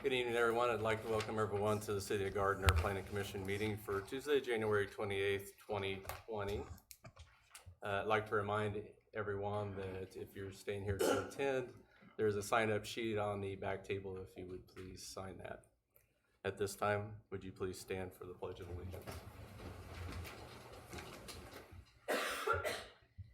Good evening, everyone. I'd like to welcome everyone to the City of Gardner Planning Commission meeting for Tuesday, January 28th, 2020. I'd like to remind everyone that if you're staying here to attend, there's a sign-up sheet on the back table if you would please sign that. At this time, would you please stand for the Pledge of Allegiance?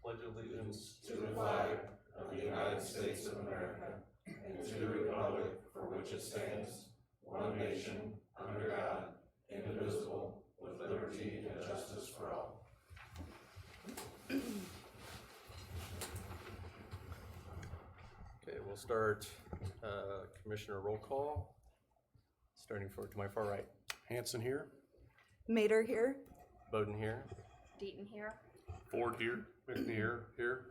Pledge allegiance to the flag of the United States of America and to the republic for which it stands, one nation, under God, indivisible, with liberty and justice for all. Okay, we'll start Commissioner roll call, starting to my far right. Hanson here. Mater here. Bowden here. Deaton here. Ford here. McNear here.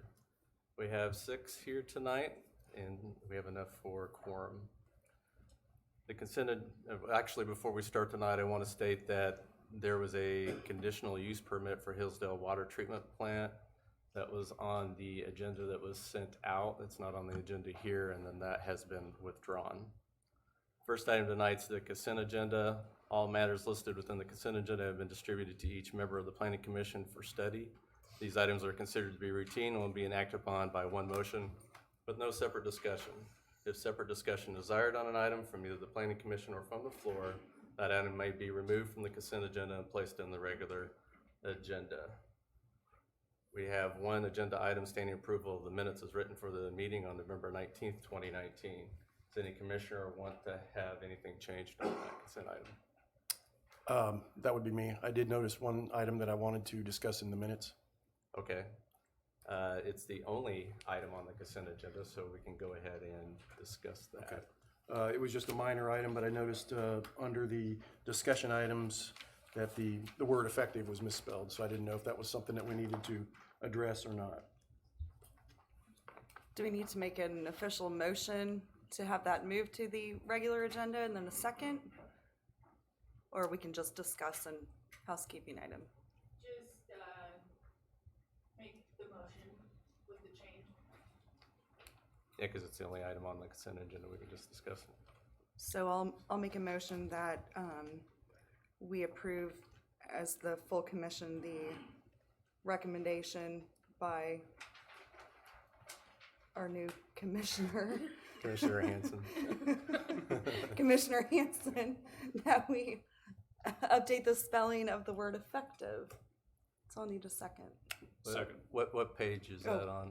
We have 6 here tonight, and we have enough for quorum. The actually, before we start tonight, I want to state that there was a conditional use permit for Hillsdale Water Treatment Plant that was on the agenda that was sent out. It's not on the agenda here, and then that has been withdrawn. First item tonight's the consent agenda. All matters listed within the consent agenda have been distributed to each member of the Planning Commission for study. These items are considered to be routine and will be enacted upon by one motion with no separate discussion. If separate discussion desired on an item from either the Planning Commission or from the floor, that item may be removed from the consent agenda and placed in the regular agenda. We have one agenda item, standing approval of the minutes as written for the meeting on November 19th, 2019. Does any commissioner want to have anything changed on that consent item? That would be me. I did notice one item that I wanted to discuss in the minutes. Okay. It's the only item on the consent agenda, so we can go ahead and discuss that. Okay. It was just a minor item, but I noticed under the discussion items that the word effective was misspelled, so I didn't know if that was something that we needed to address or not. Do we need to make an official motion to have that moved to the regular agenda and then a second? Or we can just discuss an housekeeping item? Just make the motion with the change. Yeah, because it's the only item on the consent agenda, we can just discuss it. So I'll make a motion that we approve as the full commission the recommendation by our new commissioner, Commissioner Hanson. Commissioner Hanson, that we update the spelling of the word effective. So I'll need a second. Second. What page is that on?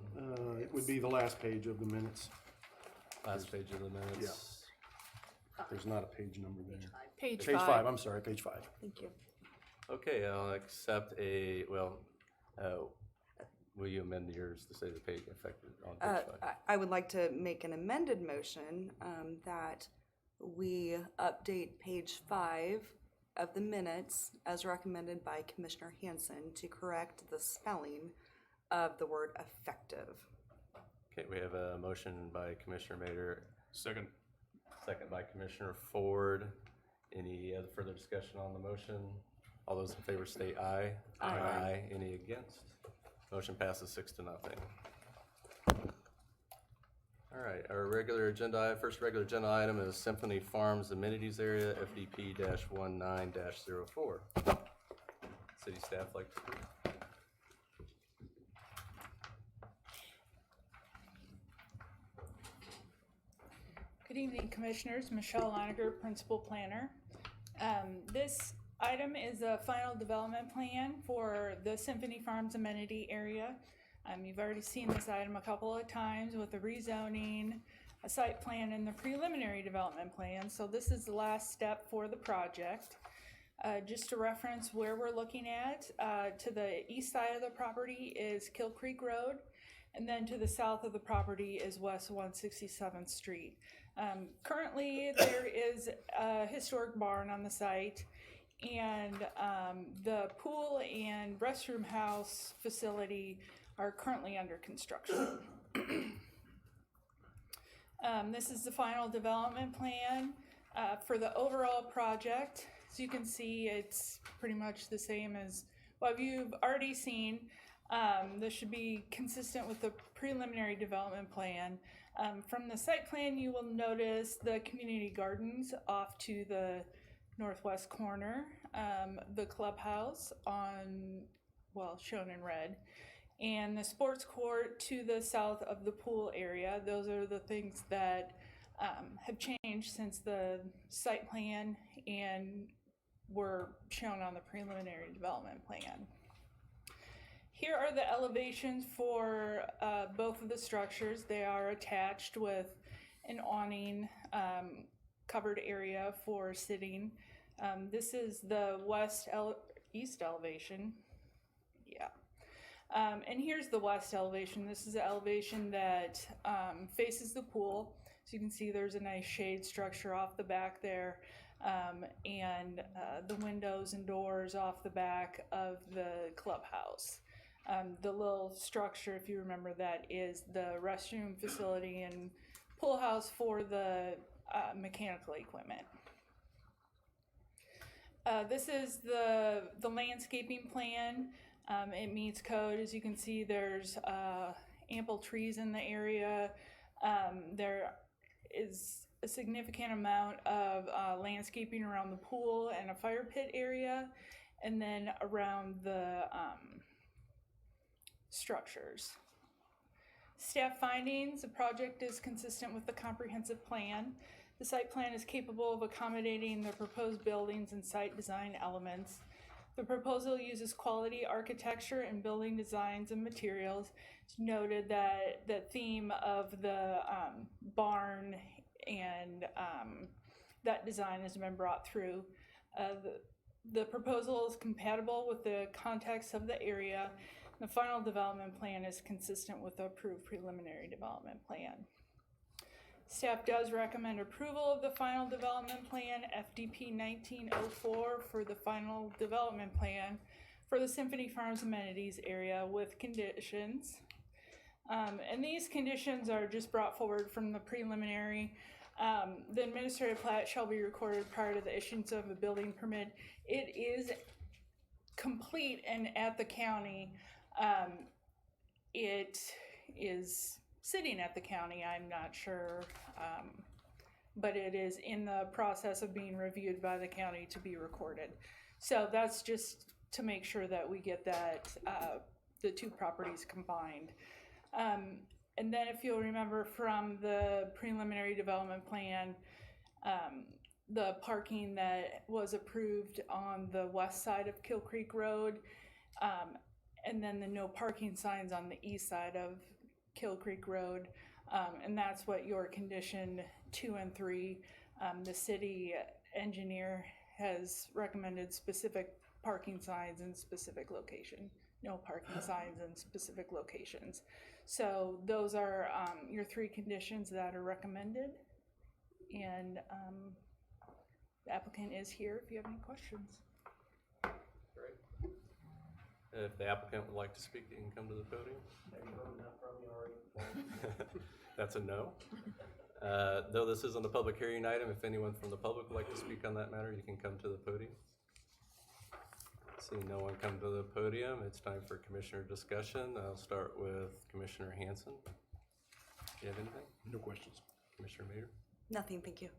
It would be the last page of the minutes. Last page of the minutes? There's not a page number there. Page Page 5, I'm sorry, page 5. Thank you. Okay, I'll accept will you amend yours to say the page effective on page 5? I would like to make an amended motion that we update page 5 of the minutes as recommended by Commissioner Hanson to correct the spelling of the word effective. Okay, we have a motion by Commissioner Mader, Second. second by Commissioner Ford. Any other further discussion on the motion? All those in favor state aye. Aye. Any against? Motion passes 6-0. All right, our first regular agenda item is Symphony Farms Amenities Area, FDP-19-04. City staff like to speak. Good evening, Commissioners. Michelle Loninger, Principal Planner. This item is a final development plan for the Symphony Farms amenity area. You've already seen this item a couple of times with the rezoning, a site plan, and the preliminary development plan. So this is the last step for the project. Just to reference where we're looking at, to the east side of the property is Kill Creek Road, and then to the south of the property is West 167th Street. Currently, there is a historic barn on the site, and the pool and restroom house facility are currently under construction. This is the final development plan for the overall project. As you can see, it's pretty much the same as what you've already seen. This should be consistent with the preliminary development plan. From the site plan, you will notice the community gardens off to the northwest corner, the clubhouse shown in red, and the sports court to the south of the pool area. Those are the things that have changed since the site plan and were shown on the preliminary development plan. Here are the elevations for both of the structures. They are attached with an awning covered area for sitting. This is the east elevation. Yeah. And here's the west elevation. This is the elevation that faces the pool. So you can see there's a nice shade structure off the back there, and the windows and doors off the back of the clubhouse. The little structure, if you remember that, is the restroom facility and pool house for the mechanical equipment. This is the landscaping plan. It meets code. As you can see, there's ample trees in the area. There is a significant amount of landscaping around the pool and a fire pit area, and then around the structures. Staff findings: the project is consistent with the comprehensive plan. The site plan is capable of accommodating the proposed buildings and site design elements. The proposal uses quality architecture and building designs and materials. It's noted that the theme of the barn and that design has been brought through. The proposal is compatible with the context of the area. The final development plan is consistent with the approved preliminary development plan. Staff does recommend approval of the final development plan, FDP 1904, for the final development plan for the Symphony Farms amenities area with conditions. And these conditions are just brought forward from the preliminary. The administrative plat shall be recorded prior to the issuance of a building permit. It is complete and at the county. It is sitting at the county, I'm not sure, but it is in the process of being reviewed by the county to be recorded. So that's just to make sure that we get that, the two properties combined. And then if you'll remember from the preliminary development plan, the parking that was approved on the west side of Kill Creek Road, and then the no parking signs on the east side of Kill Creek Road, and that's what your condition 2 and 3, the city engineer has recommended specific parking signs in specific location, no parking signs in specific locations. So those are your 3 conditions that are recommended, and the applicant is here if you have any questions. Great. If the applicant would like to speak, you can come to the podium. That's a no. Though this isn't a public hearing item, if anyone from the public would like to speak on that matter, you can come to the podium. Seeing no one come to the podium, it's time for commissioner discussion. I'll start with Commissioner Hanson. Do you have anything? No questions. Commissioner Mayer? Nothing, thank you.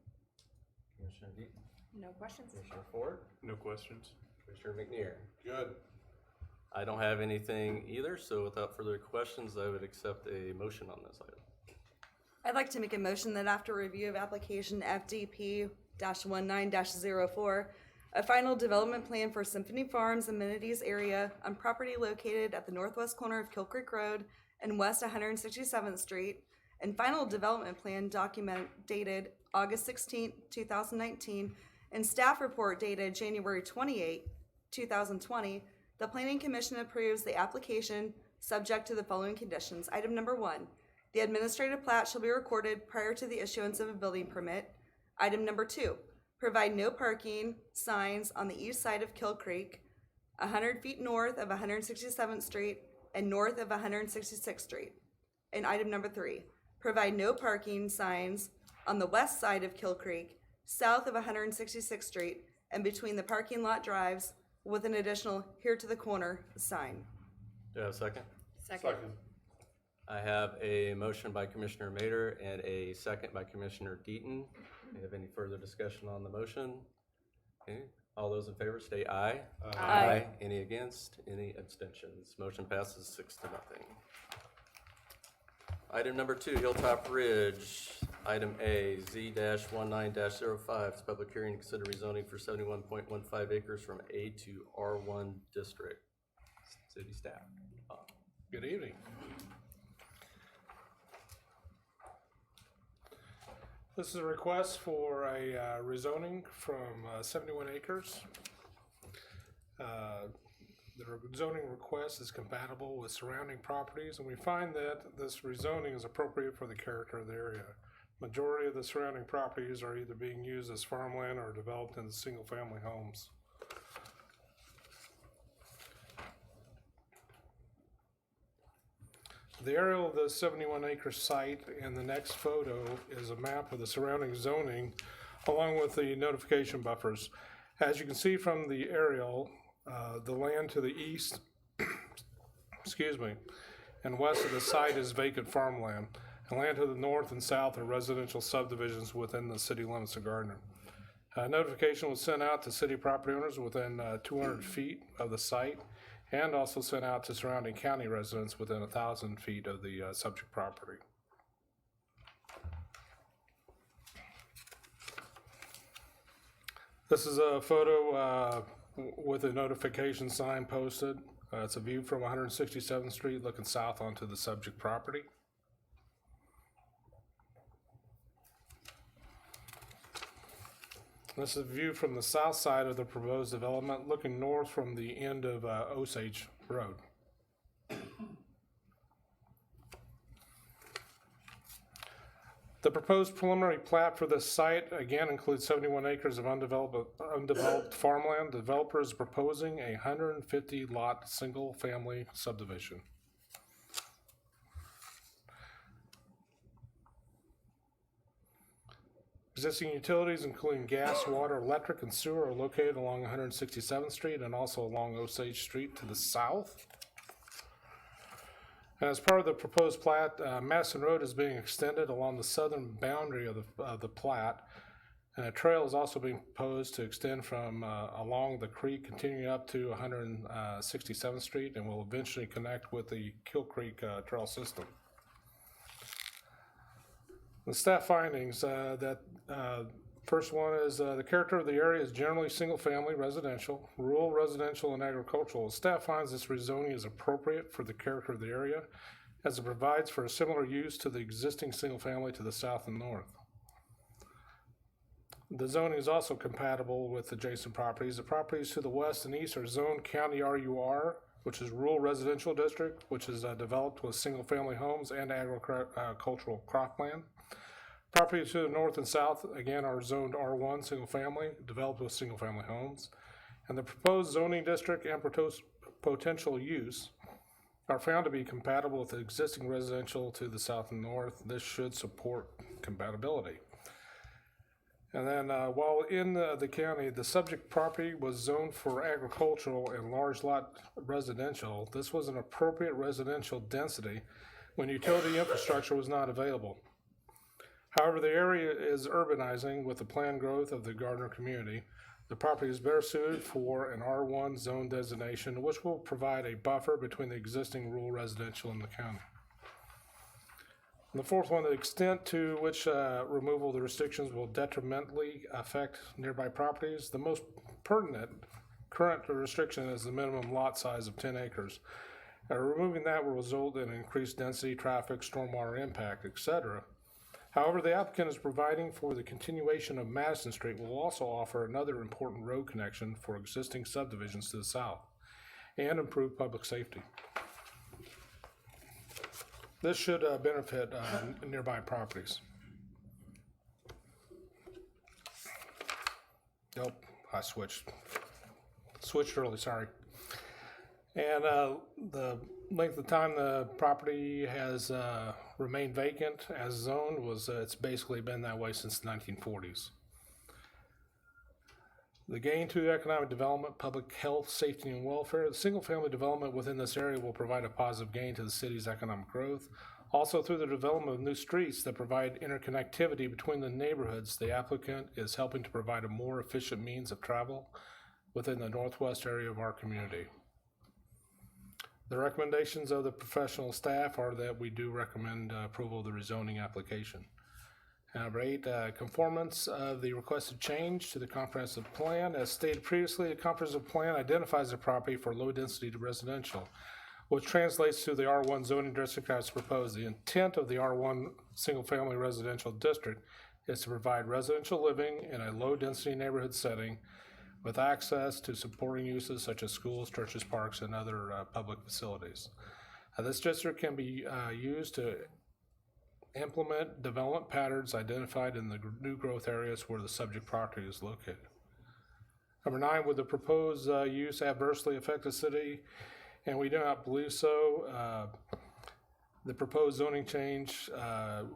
Commissioner Deaton? No questions. Commissioner Ford? No questions. Commissioner McNear? Good. I don't have anything either, so without further questions, I would accept a motion on this item. I'd like to make a motion that after review of application FDP-19-04, a final development plan for Symphony Farms amenities area on property located at the northwest corner of Kill Creek Road and west 167th Street, and final development plan document dated August 16, 2019, and staff report dated January 28, 2020, the Planning Commission approves the application subject to the following conditions. Item number 1, the administrative plat shall be recorded prior to the issuance of a building permit. Item number 2, provide no parking signs on the east side of Kill Creek, 100 feet north of 167th Street and north of 166th Street. And item number 3, provide no parking signs on the west side of Kill Creek, south of 166th Street, and between the parking lot drives with an additional here to the corner sign. Do I have a second? Second. I have a motion by Commissioner Mader and a second by Commissioner Deaton. Do you have any further discussion on the motion? Okay, all those in favor say aye. Aye. Any against? Any abstentions? Motion passes 6-0. Item number 2, Hilltop Ridge. Item A, Z-19-05. It's a public hearing to consider rezoning for 71.15 acres from A to R1 district. City staff. Good evening. This is a request for a rezoning from 71 acres. The zoning request is compatible with surrounding properties, and we find that this rezoning is appropriate for the character of the area. Majority of the surrounding properties are either being used as farmland or developed into single-family homes. The aerial of the 71-acre site in the next photo is a map of the surrounding zoning along with the notification buffers. As you can see from the aerial, the land to the east, excuse me, and west of the site is vacant farmland. And land to the north and south are residential subdivisions within the city limits of Gardner. Notification was sent out to city property owners within 200 feet of the site, and also sent out to surrounding county residents within 1,000 feet of the subject property. This is a photo with a notification sign posted. It's a view from 167th Street looking south onto the subject property. This is a view from the south side of the proposed development, looking north from the end of Osage Road. The proposed preliminary plat for this site again includes 71 acres of undeveloped farmland. The developer is proposing a 150-lot single-family subdivision. Existing utilities, including gas, water, electric, and sewer, are located along 167th Street and also along Osage Street to the south. And as part of the proposed plat, Madison Road is being extended along the southern boundary of the plat, and a trail is also being proposed to extend from along the creek, continuing up to 167th Street, and will eventually connect with the Kill Creek trail system. The staff findings, first one is the character of the area is generally single-family residential, rural residential, and agricultural. Staff finds this rezoning is appropriate for the character of the area as it provides for a similar use to the existing single-family to the south and north. The zoning is also compatible with adjacent properties. The properties to the west and east are zoned County RUR, which is Rural Residential District, which is developed with single-family homes and agricultural cropland. Properties to the north and south, again, are zoned R1, single-family, developed with single-family homes. And the proposed zoning district and potential use are found to be compatible with the existing residential to the south and north. This should support compatibility. And then while in the county, the subject property was zoned for agricultural and large lot residential. This was an appropriate residential density when utility infrastructure was not available. However, the area is urbanizing with the planned growth of the Gardner community. The property is better suited for an R1 zone designation, which will provide a buffer between the existing rural residential and the county. And the fourth one, the extent to which removal of the restrictions will detrimentally affect nearby properties. The most pertinent current restriction is the minimum lot size of 10 acres. Removing that will result in increased density, traffic, stormwater impact, etc. However, the applicant is providing for the continuation of Madison Street will also offer another important road connection for existing subdivisions to the south and improve public safety. This should benefit nearby properties. Nope, I switched early, sorry. And the length of time the property has remained vacant as zoned was, it's basically been that way since the 1940s. The gain to economic development, public health, safety, and welfare. The single-family development within this area will provide a positive gain to the city's economic growth. Also, through the development of new streets that provide interconnectivity between the neighborhoods, the applicant is helping to provide a more efficient means of travel within the northwest area of our community. The recommendations of the professional staff are that we do recommend approval of the rezoning application. Number 8, conformance of the requested change to the comprehensive plan. As stated previously, the comprehensive plan identifies the property for low-density residential, which translates to the R1 zoning district as proposed. The intent of the R1 single-family residential district is to provide residential living in a low-density neighborhood setting with access to supporting uses such as schools, churches, parks, and other public facilities. This district can be used to implement development patterns identified in the new growth areas where the subject property is located. Number 9, would the proposed use adversely affect the city? And we do not believe so. The proposed zoning change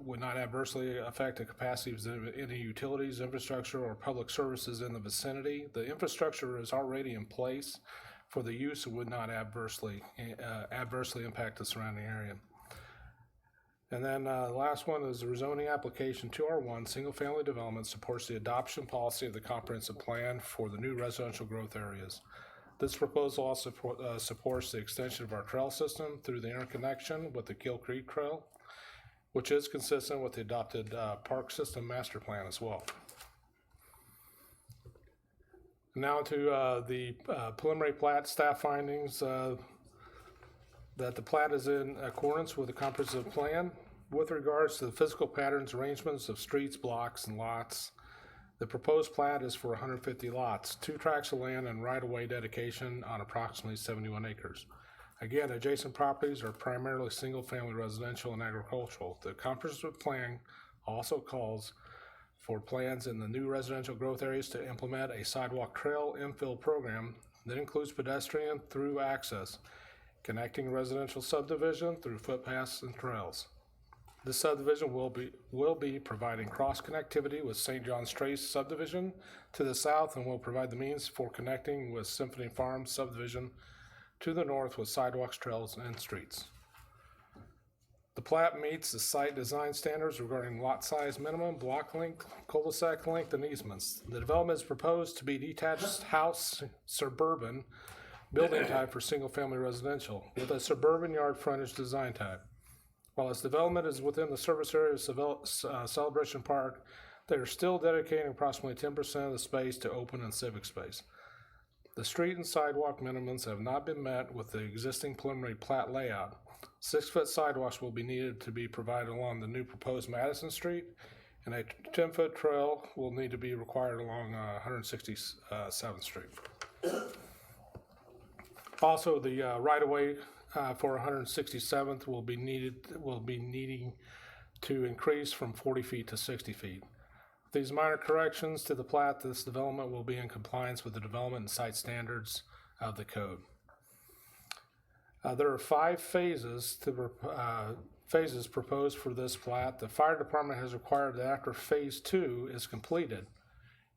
would not adversely affect the capacity of any utilities, infrastructure, or public services in the vicinity. The infrastructure is already in place for the use and would not adversely impact the surrounding area. And then the last one is the rezoning application to R1 single-family development supports the adoption policy of the comprehensive plan for the new residential growth areas. This proposal also supports the extension of our trail system through the interconnection with the Kill Creek Trail, which is consistent with the adopted park system master plan as well. Now to the preliminary plat staff findings. That the plat is in accordance with the comprehensive plan. With regards to the physical patterns, arrangements of streets, blocks, and lots, the proposed plat is for 150 lots, 2 tracts of land, and right-of-way dedication on approximately 71 acres. Again, adjacent properties are primarily single-family residential and agricultural. The comprehensive plan also calls for plans in the new residential growth areas to implement a sidewalk trail infill program that includes pedestrian through access, connecting residential subdivision through footpaths and trails. This subdivision will be providing cross-connectivity with St. John's Trace subdivision to the south and will provide the means for connecting with Symphony Farms subdivision to the north with sidewalks, trails, and streets. The plat meets the site design standards regarding lot size minimum, block length, cul-de-sac length, and easements. The development is proposed to be detached house suburban building type for single-family residential with a suburban yard frontage design type. While its development is within the service area of Celebration Park, they are still dedicating approximately 10% of the space to open and civic space. The street and sidewalk minimums have not been met with the existing preliminary plat layout. 6-foot sidewalks will be needed to be provided along the new proposed Madison Street, and a 10-foot trail will need to be required along 167th Street. Also, the right-of-way for 167th will be needing to increase from 40 feet to 60 feet. With these minor corrections to the plat, this development will be in compliance with the development and site standards of the code. There are 5 phases proposed for this plat. The fire department has required that after phase 2 is completed,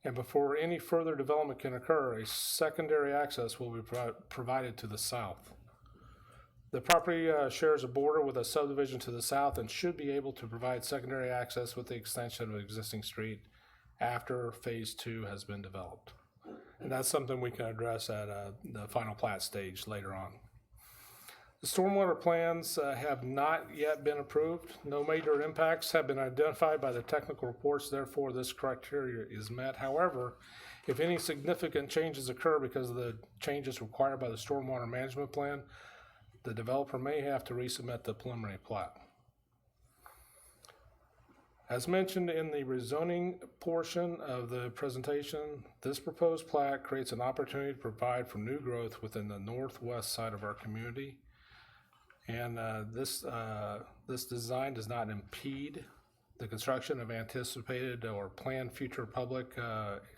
and before any further development can occur, a secondary access will be provided to the south. The property shares a border with a subdivision to the south and should be able to provide secondary access with the extension of an existing street after phase 2 has been developed. And that's something we can address at the final plat stage later on. The stormwater plans have not yet been approved. No major impacts have been identified by the technical reports, therefore this criteria is met. However, if any significant changes occur because of the changes required by the stormwater management plan, the developer may have to resubmit the preliminary plat. As mentioned in the rezoning portion of the presentation, this proposed plat creates an opportunity to provide for new growth within the northwest side of our community. And this design does not impede the construction of anticipated or planned future public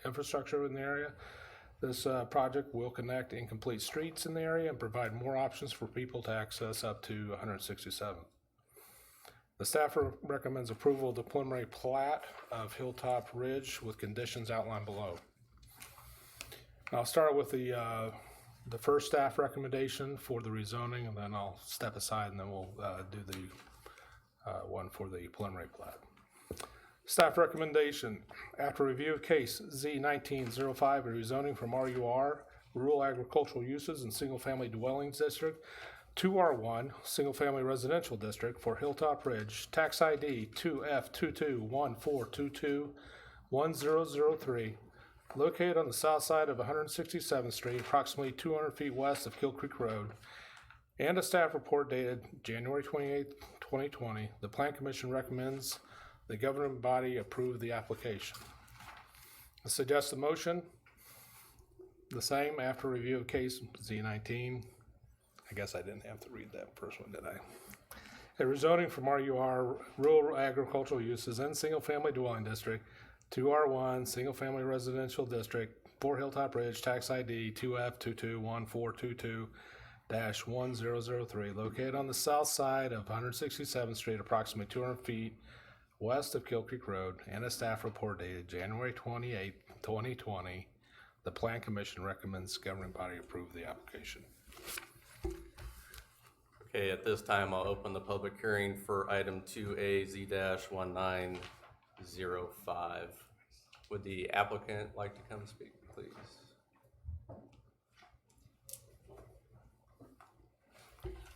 infrastructure in the area. This project will connect incomplete streets in the area and provide more options for people to access up to 167. The staff recommends approval of the preliminary plat of Hilltop Ridge with conditions outlined below. I'll start with the first staff recommendation for the rezoning, and then I'll step aside and then we'll do one for the preliminary plat. Staff recommendation, after review of case Z-1905, a rezoning from RUR, rural agricultural uses and single-family dwellings district, to R1, single-family residential district for Hilltop Ridge, tax ID 2F2214221003, located on the south side of 167th Street, approximately 200 feet west of Kill Creek Road, and a staff report dated January 28, 2020. The Plan Commission recommends the governing body approve the application. I suggest a motion, the same after review of case Z-19. I guess I didn't have to read that first one, did I? A rezoning from RUR, rural agricultural uses and single-family dwelling district, to R1, single-family residential district, for Hilltop Ridge, tax ID 2F221422-1003, located on the south side of 167th Street, approximately 200 feet west of Kill Creek Road, and a staff report dated January 28, 2020. The Plan Commission recommends governing body approve the application. Okay, at this time, I'll open the public hearing for item 2A-Z-1905. Would the applicant like to come speak, please?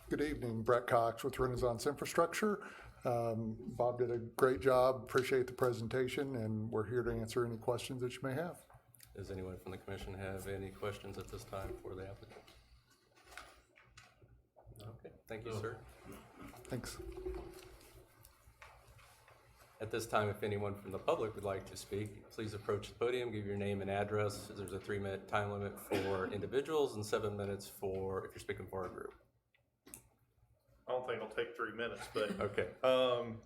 Good evening, Brett Cox with Renaissance Infrastructure. Bob did a great job, appreciate the presentation, and we're here to answer any questions that you may have. Does anyone from the commission have any questions at this time for the applicant? Okay, thank you, sir. Thanks. At this time, if anyone from the public would like to speak, please approach the podium, give your name and address. There's a 3-minute time limit for individuals and 7 minutes for if you're speaking for a group. I don't think it'll take 3 minutes, but Okay.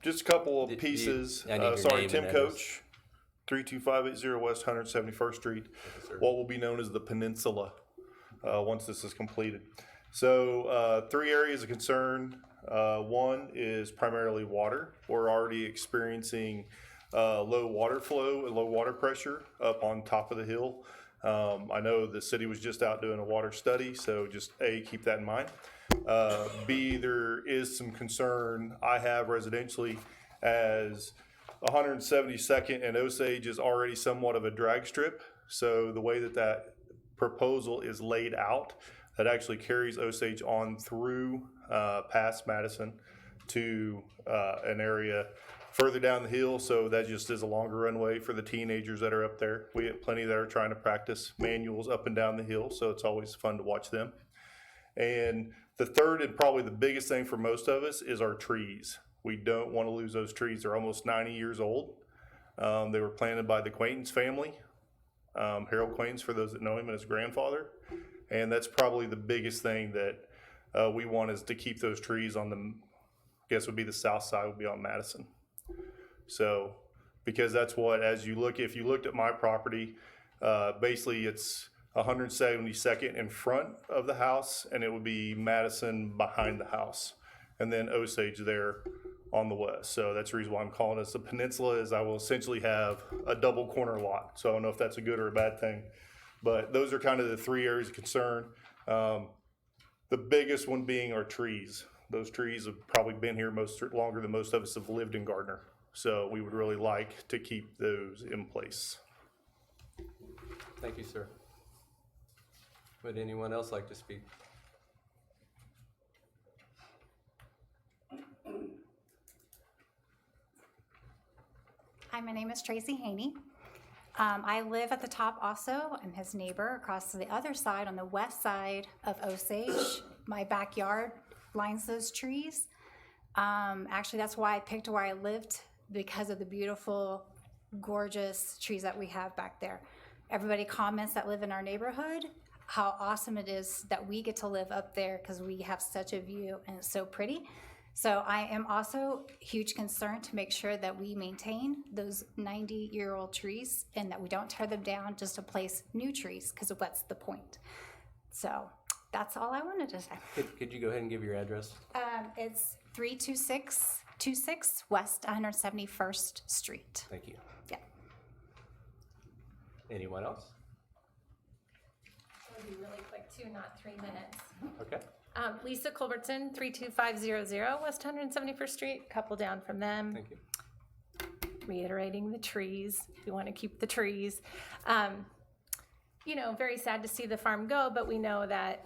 just a couple Do of you- pieces. I need your Sorry, name Tim and address. Coach, 32580 West 171st Street, sir. what will be known as the Peninsula once this is completed. So 3 areas of concern. One is primarily water. We're already experiencing low water flow and low water pressure up on top of the hill. I know the city was just out doing a water study, so just A, keep that in mind. B, there is some concern I have residentially as 172nd and Osage is already somewhat of a drag strip. So the way that that proposal is laid out, that actually carries Osage on through past Madison to an area further down the hill. So that just is a longer runway for the teenagers that are up there. We have plenty that are trying to practice manuals up and down the hill, so it's always fun to watch them. And the third and probably the biggest thing for most of us is our trees. We don't want to lose those trees. They're almost 90 years old. They were planted by the Quaintance family, Harold Quaintance, for those that know him, and his grandfather. And that's probably the biggest thing that we want is to keep those trees on the, I guess would be the south side, would be on Madison. So, because that's what, as you look, if you looked at my property, basically it's 172nd in front of the house, and it would be Madison behind the house, and then Osage there on the west. So that's the reason why I'm calling this the Peninsula, is I will essentially have a double corner lot. So I don't know if that's a good or a bad thing, but those are kind of the 3 areas of concern. The biggest one being our trees. Those trees have probably been here longer than most of us have lived in Gardner. So we would really like to keep those in place. Thank you, sir. Would anyone else like to speak? Hi, my name is Tracy Haney. I live at the top also. I'm his neighbor across to the other side on the west side of Osage. My backyard lines those trees. Actually, that's why I picked where I lived, because of the beautiful, gorgeous trees that we have back there. Everybody comments that live in our neighborhood how awesome it is that we get to live up there because we have such a view and it's so pretty. So I am also huge concern to make sure that we maintain those 90-year-old trees and that we don't tear them down just to place new trees, because what's the point? So that's all I wanted to say. Could you go ahead and give your address? It's 32626 West 171st Street. Thank you. Yeah. Anyone else? It'll be really quick too, not 3 minutes. Okay. Lisa Culbertson, 32500 West 171st Street, couple down from them. Thank you. Reiterating the trees, we want to keep the trees. You know, very sad to see the farm go, but we know that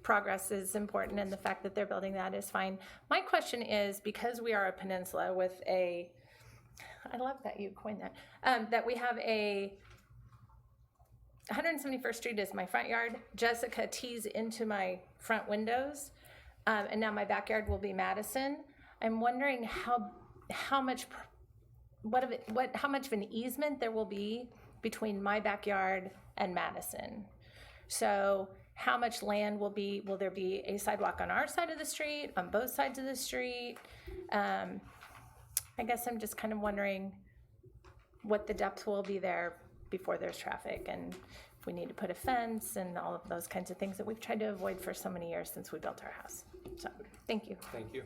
progress is important and the fact that they're building that is fine. My question is, because we are a peninsula with a, I love that you coined that, that we have a 171st Street is my front yard. Jessica tees into my front windows, and now my backyard will be Madison. I'm wondering how much of an easement there will be between my backyard and Madison. So how much land will there be a sidewalk on our side of the street, on both sides of the street? I guess I'm just kind of wondering what the depth will be there before there's traffic, and if we need to put a fence and all of those kinds of things that we've tried to avoid for so many years since we built our house. So, thank you. Thank you.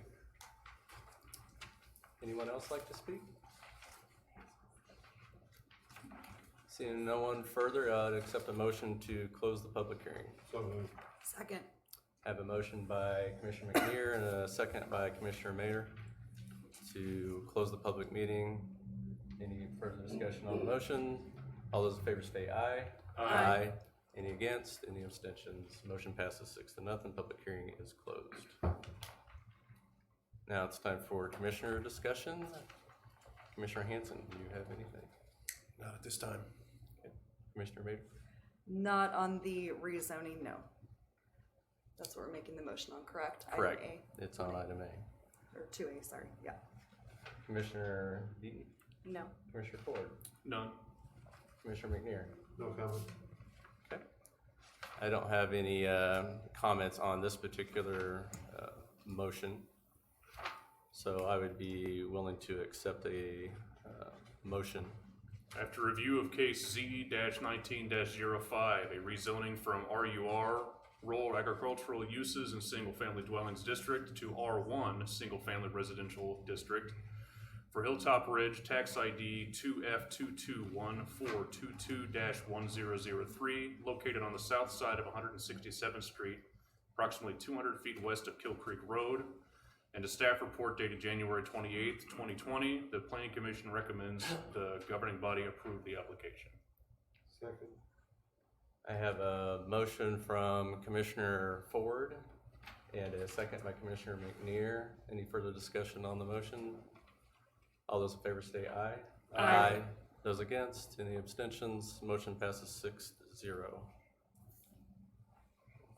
Anyone else like to speak? Seeing no one further, I'd accept a motion to close the public hearing. Second. I have a motion by Commissioner McNear and a second by Commissioner Mayer to close the public meeting. Any further discussion on the motion? All those in favor say aye. Aye. Any against? Any abstentions? Motion passes 6-0. Public hearing is closed. Now it's time for commissioner discussion. Commissioner Hanson, do you have anything? Not at this time. Okay. Commissioner Mayer? Not on the rezoning, no. That's what we're making the motion on, correct? Correct. Item It's on item A. Or 2A, sorry, yeah. Commissioner Deaton? No. Commissioner Ford? None. Commissioner McNear? No comment. Okay. I don't have any comments on this particular motion, so I would be willing to accept a motion. After review of case Z-19-05, a rezoning from RUR, Rural Agricultural Uses and Single Family Dwellings District to R1, Single Family Residential District, for Hilltop Ridge, tax ID 2F221422-1003, located on the south side of 167th Street, approximately 200 feet west of Kill Creek Road, and a staff report dated January 28th, 2020. The Planning Commission recommends the governing body approve the application. Second. I have a motion from Commissioner Ford and a second by Commissioner McNear. Any further discussion on the motion? All those in favor say aye. Aye. Those against, any abstentions? Motion passes 6-0.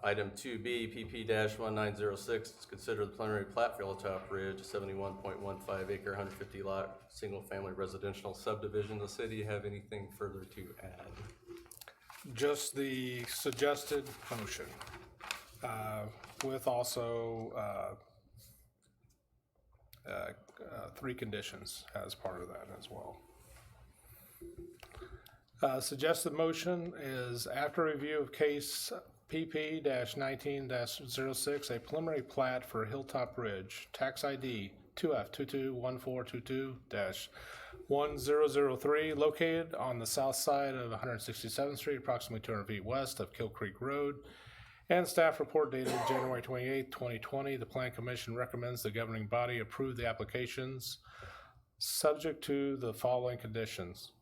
Item 2B, PP-1906, is consider the preliminary plat for Hilltop Ridge, 71.15 acre, 150 lot, single family residential subdivision. Does the city have anything further to add? Just the suggested motion, with also 3 conditions as part of that as well. Suggested motion is after review of case PP-19-06, a preliminary plat for Hilltop Ridge, tax ID 2F221422-1003, located on the south side of 167th Street, approximately 200 feet west of Kill Creek Road, and staff report dated January 28, 2020. The Plan Commission recommends the governing body approve the applications subject to the following conditions.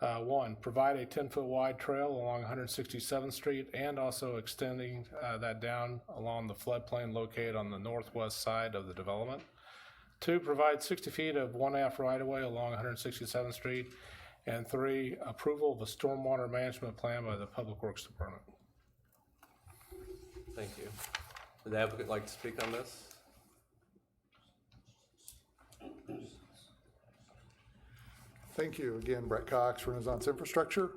1, provide a 10-foot wide trail along 167th Street and also extending that down along the floodplain located on the northwest side of the development. 2, provide 60 feet of 1/2 right-of-way along 167th Street. And 3, approval of a stormwater management plan by the Public Works Department. Thank you. Would the applicant like to speak on this? Thank you. Again, Brett Cox, Renaissance Infrastructure.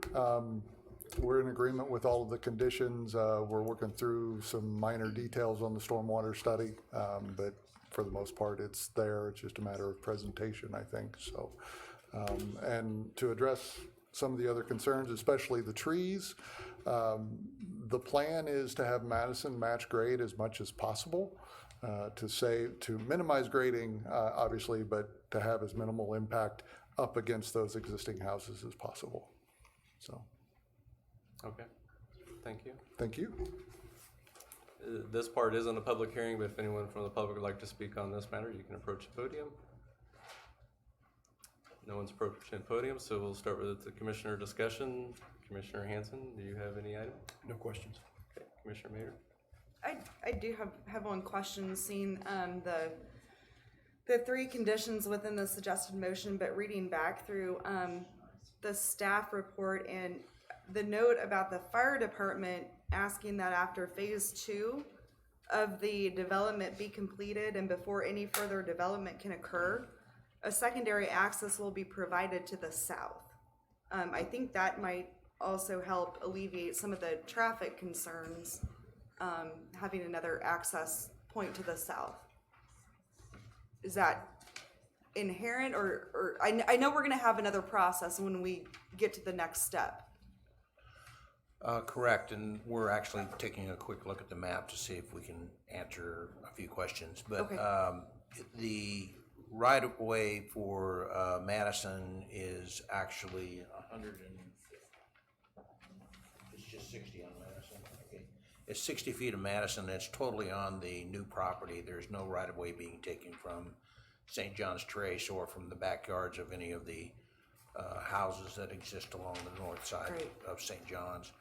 We're in agreement with all of the conditions. We're working through some minor details on the stormwater study, but for the most part, it's there. It's just a matter of presentation, I think. So, and to address some of the other concerns, especially the trees, the plan is to have Madison match grade as much as possible, to minimize grading, obviously, but to have as minimal impact up against those existing houses as possible. So, Okay, thank you. thank you. This part isn't a public hearing, but if anyone from the public would like to speak on this matter, you can approach the podium. No one's approaching the podium, so we'll start with the commissioner discussion. Commissioner Hanson, do you have any item? No questions. Okay, Commissioner Mayer? I do have one question, seeing the three conditions within the suggested motion, but reading back through the staff report and the note about the fire department asking that after phase 2 of the development be completed and before any further development can occur, a secondary access will be provided to the south. I think that might also help alleviate some of the traffic concerns, having another access point to the south. Is that inherent, or I know we're gonna have another process when we get to the next step. Correct, and we're actually taking a quick look at the map to see if we can answer a few questions. But Okay. The right-of-way for Madison is actually 150. It's just 60 on Madison. Okay. It's 60 feet of Madison. It's totally on the new property. There's no right-of-way being taken from St. John's Trace or from the backyards of any of the houses that exist along the north side Great. of St. John's.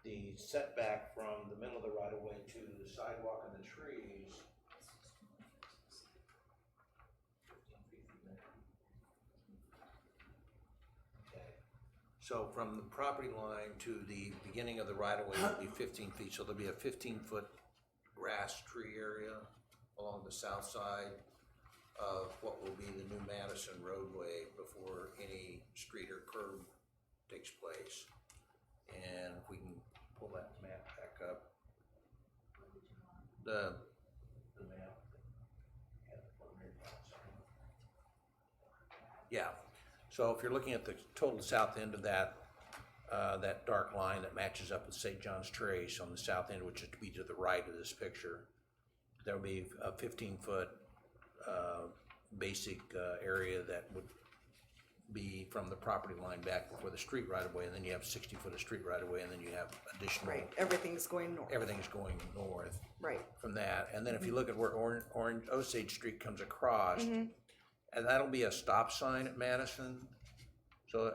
The setback from the middle of the right-of-way to the sidewalk and the trees. Okay. So from the property line to the beginning of the right-of-way will be 15 feet, so there'll be a 15-foot grass tree area along the south side of what will be the new Madison roadway before any street or curb takes place. And if we can pull that map back up. The map. Yeah, so if you're looking at the total south end of that, that dark line that matches up with St. John's Trace on the south end, which is to be to the right of this picture, there'll be a 15-foot basic area that would be from the property line back before the street right away, and then you have 60 foot of street right away, and then you have additional. Right, everything's going north. Everything's going north. Right. From that, and then if you look at where Orange Osage Street comes across, and that'll be a stop sign at Madison, so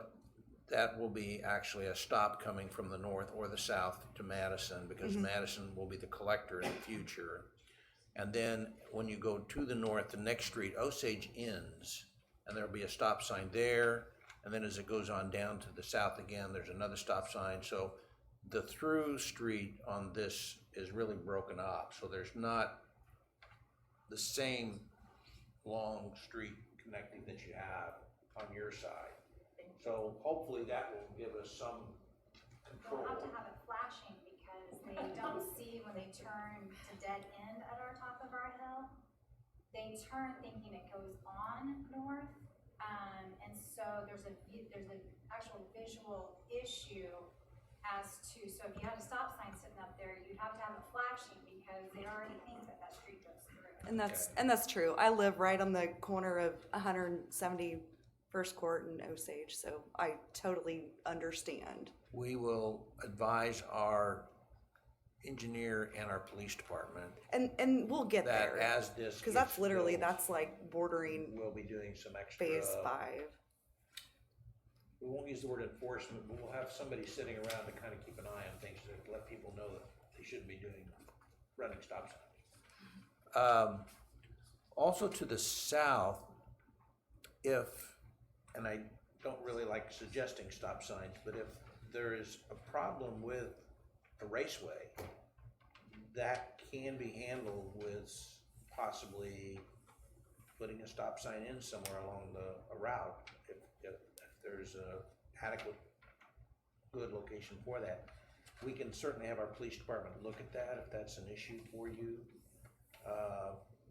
that will be actually a stop coming from the north or the south to Madison, because Madison will be the collector in the future. And then when you go to the north, the next street, Osage ends, and there'll be a stop sign there. And then as it goes on down to the south again, there's another stop sign. So the through street on this is really broken up. So there's not the same long street connecting that you have on your side. So hopefully that will give us some control. We'll have to have it flashing because they don't see when they turn to dead end at our top of our hill. They turn thinking it goes on north, and so there's an actual visual issue as to, so if you had a stop sign sitting up there, you'd have to have it flashing because they already think that street goes through. And that's true. I live right on the corner of 171st Court and Osage, so I totally understand. We will advise our engineer and our police department And we'll get that there. as this. Because that's gets literally, built, that's like bordering we'll be doing some extra. phase 5. We won't use the word enforcement, but we'll have somebody sitting around to kind of keep an eye on things to let people know that they shouldn't be running stop signs. Also to the south, and I don't really like suggesting stop signs, but if there is a problem with a raceway, that can be handled with possibly putting a stop sign in somewhere along a route if there's a adequate, good location for that. We can certainly have our police department look at that if that's an issue for you.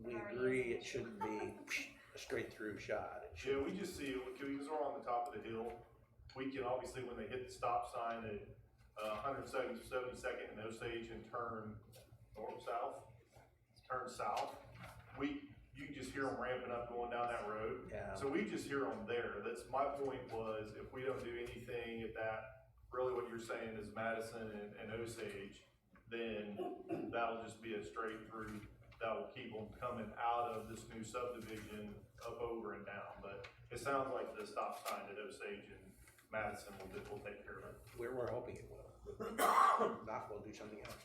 We agree it shouldn't be a straight through shot. Yeah, we just see, because we're on the top of the hill, we can obviously, when they hit the stop sign at 172nd and Osage and turn south, you can just hear them ramping up going down that road. Yeah. So we just hear them there. That's my point was, if we don't do anything at that, really what you're saying is Madison and Osage, then that'll just be a straight through, that will keep them coming out of this new subdivision up, over, and down. But it sounds like the stop sign at Osage and Madison will take care of it. We're hoping it will. Not, we'll do something else.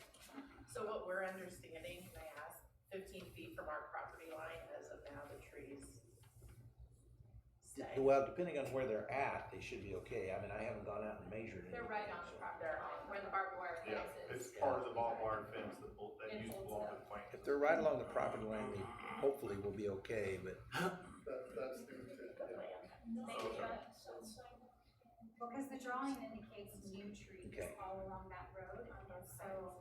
So what we're understanding, can I ask, 15 feet from our property line, as of now, the trees stay? Well, depending on where they're at, they should be okay. I mean, I haven't gone out and measured it. They're right on the property, where the barbed wire Yeah, fence it's is. part of the barbed wire fence that used to belong to the plant. If they're right along the property line, they hopefully will be okay, but That's the intent, Well, because the drawing indicates new trees Okay. all along that road, so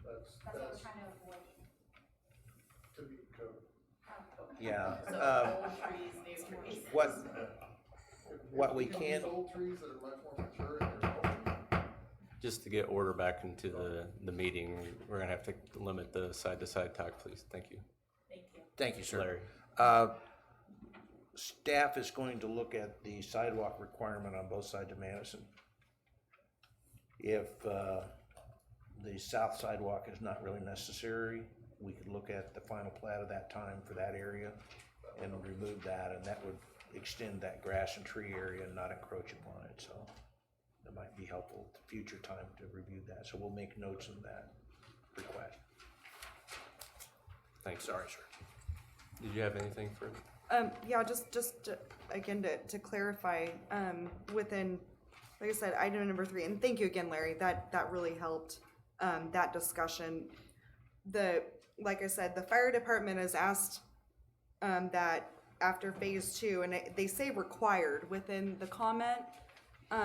that's what we're trying to avoid. to be code. yeah. So old trees, new trees. What we can, Old trees that are much more mature and they're healthy. Just to get order back into the meeting, we're gonna have to limit the side-to-side talk, please. Thank you. Thank you. thank you, sir. Larry. Staff is going to look at the sidewalk requirement on both sides of Madison. If the south sidewalk is not really necessary, we could look at the final plat of that time for that area and remove that, and that would extend that grass and tree area and not encroach upon it, so that might be helpful at the future time to review that, so we'll make notes of that request. Thanks. Sorry, sir. Did you have anything further? Yeah, just again, to clarify, within, like I said, item number 3, and thank you again, Larry, that really helped, that discussion. Like I said, the fire department has asked, that after phase 2, and they say required within the comment,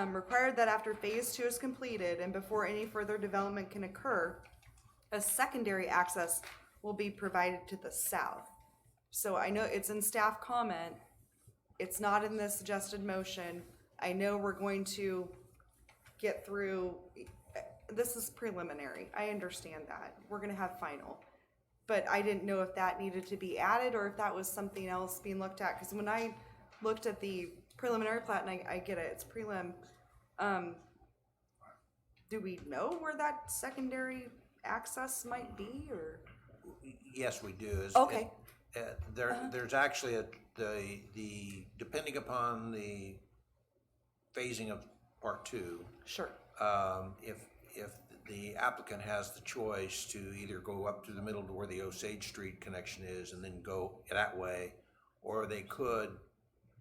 required that after phase 2 is completed and before any further development can occur, a secondary access will be provided to the south. So I know it's in staff comment, it's not in the suggested motion. I know we're going to get through, this is preliminary, I understand that. We're gonna have final. But I didn't know if that needed to be added or if that was something else being looked at. Because when I looked at the preliminary plat, and I get it, it's prelim, do we know where that secondary access might be, or? Yes, we do. Okay. There's actually the depending upon the phasing of part 2, Sure. if the applicant has the choice to either go up to the middle to where the Osage Street connection is and then go that way, or they could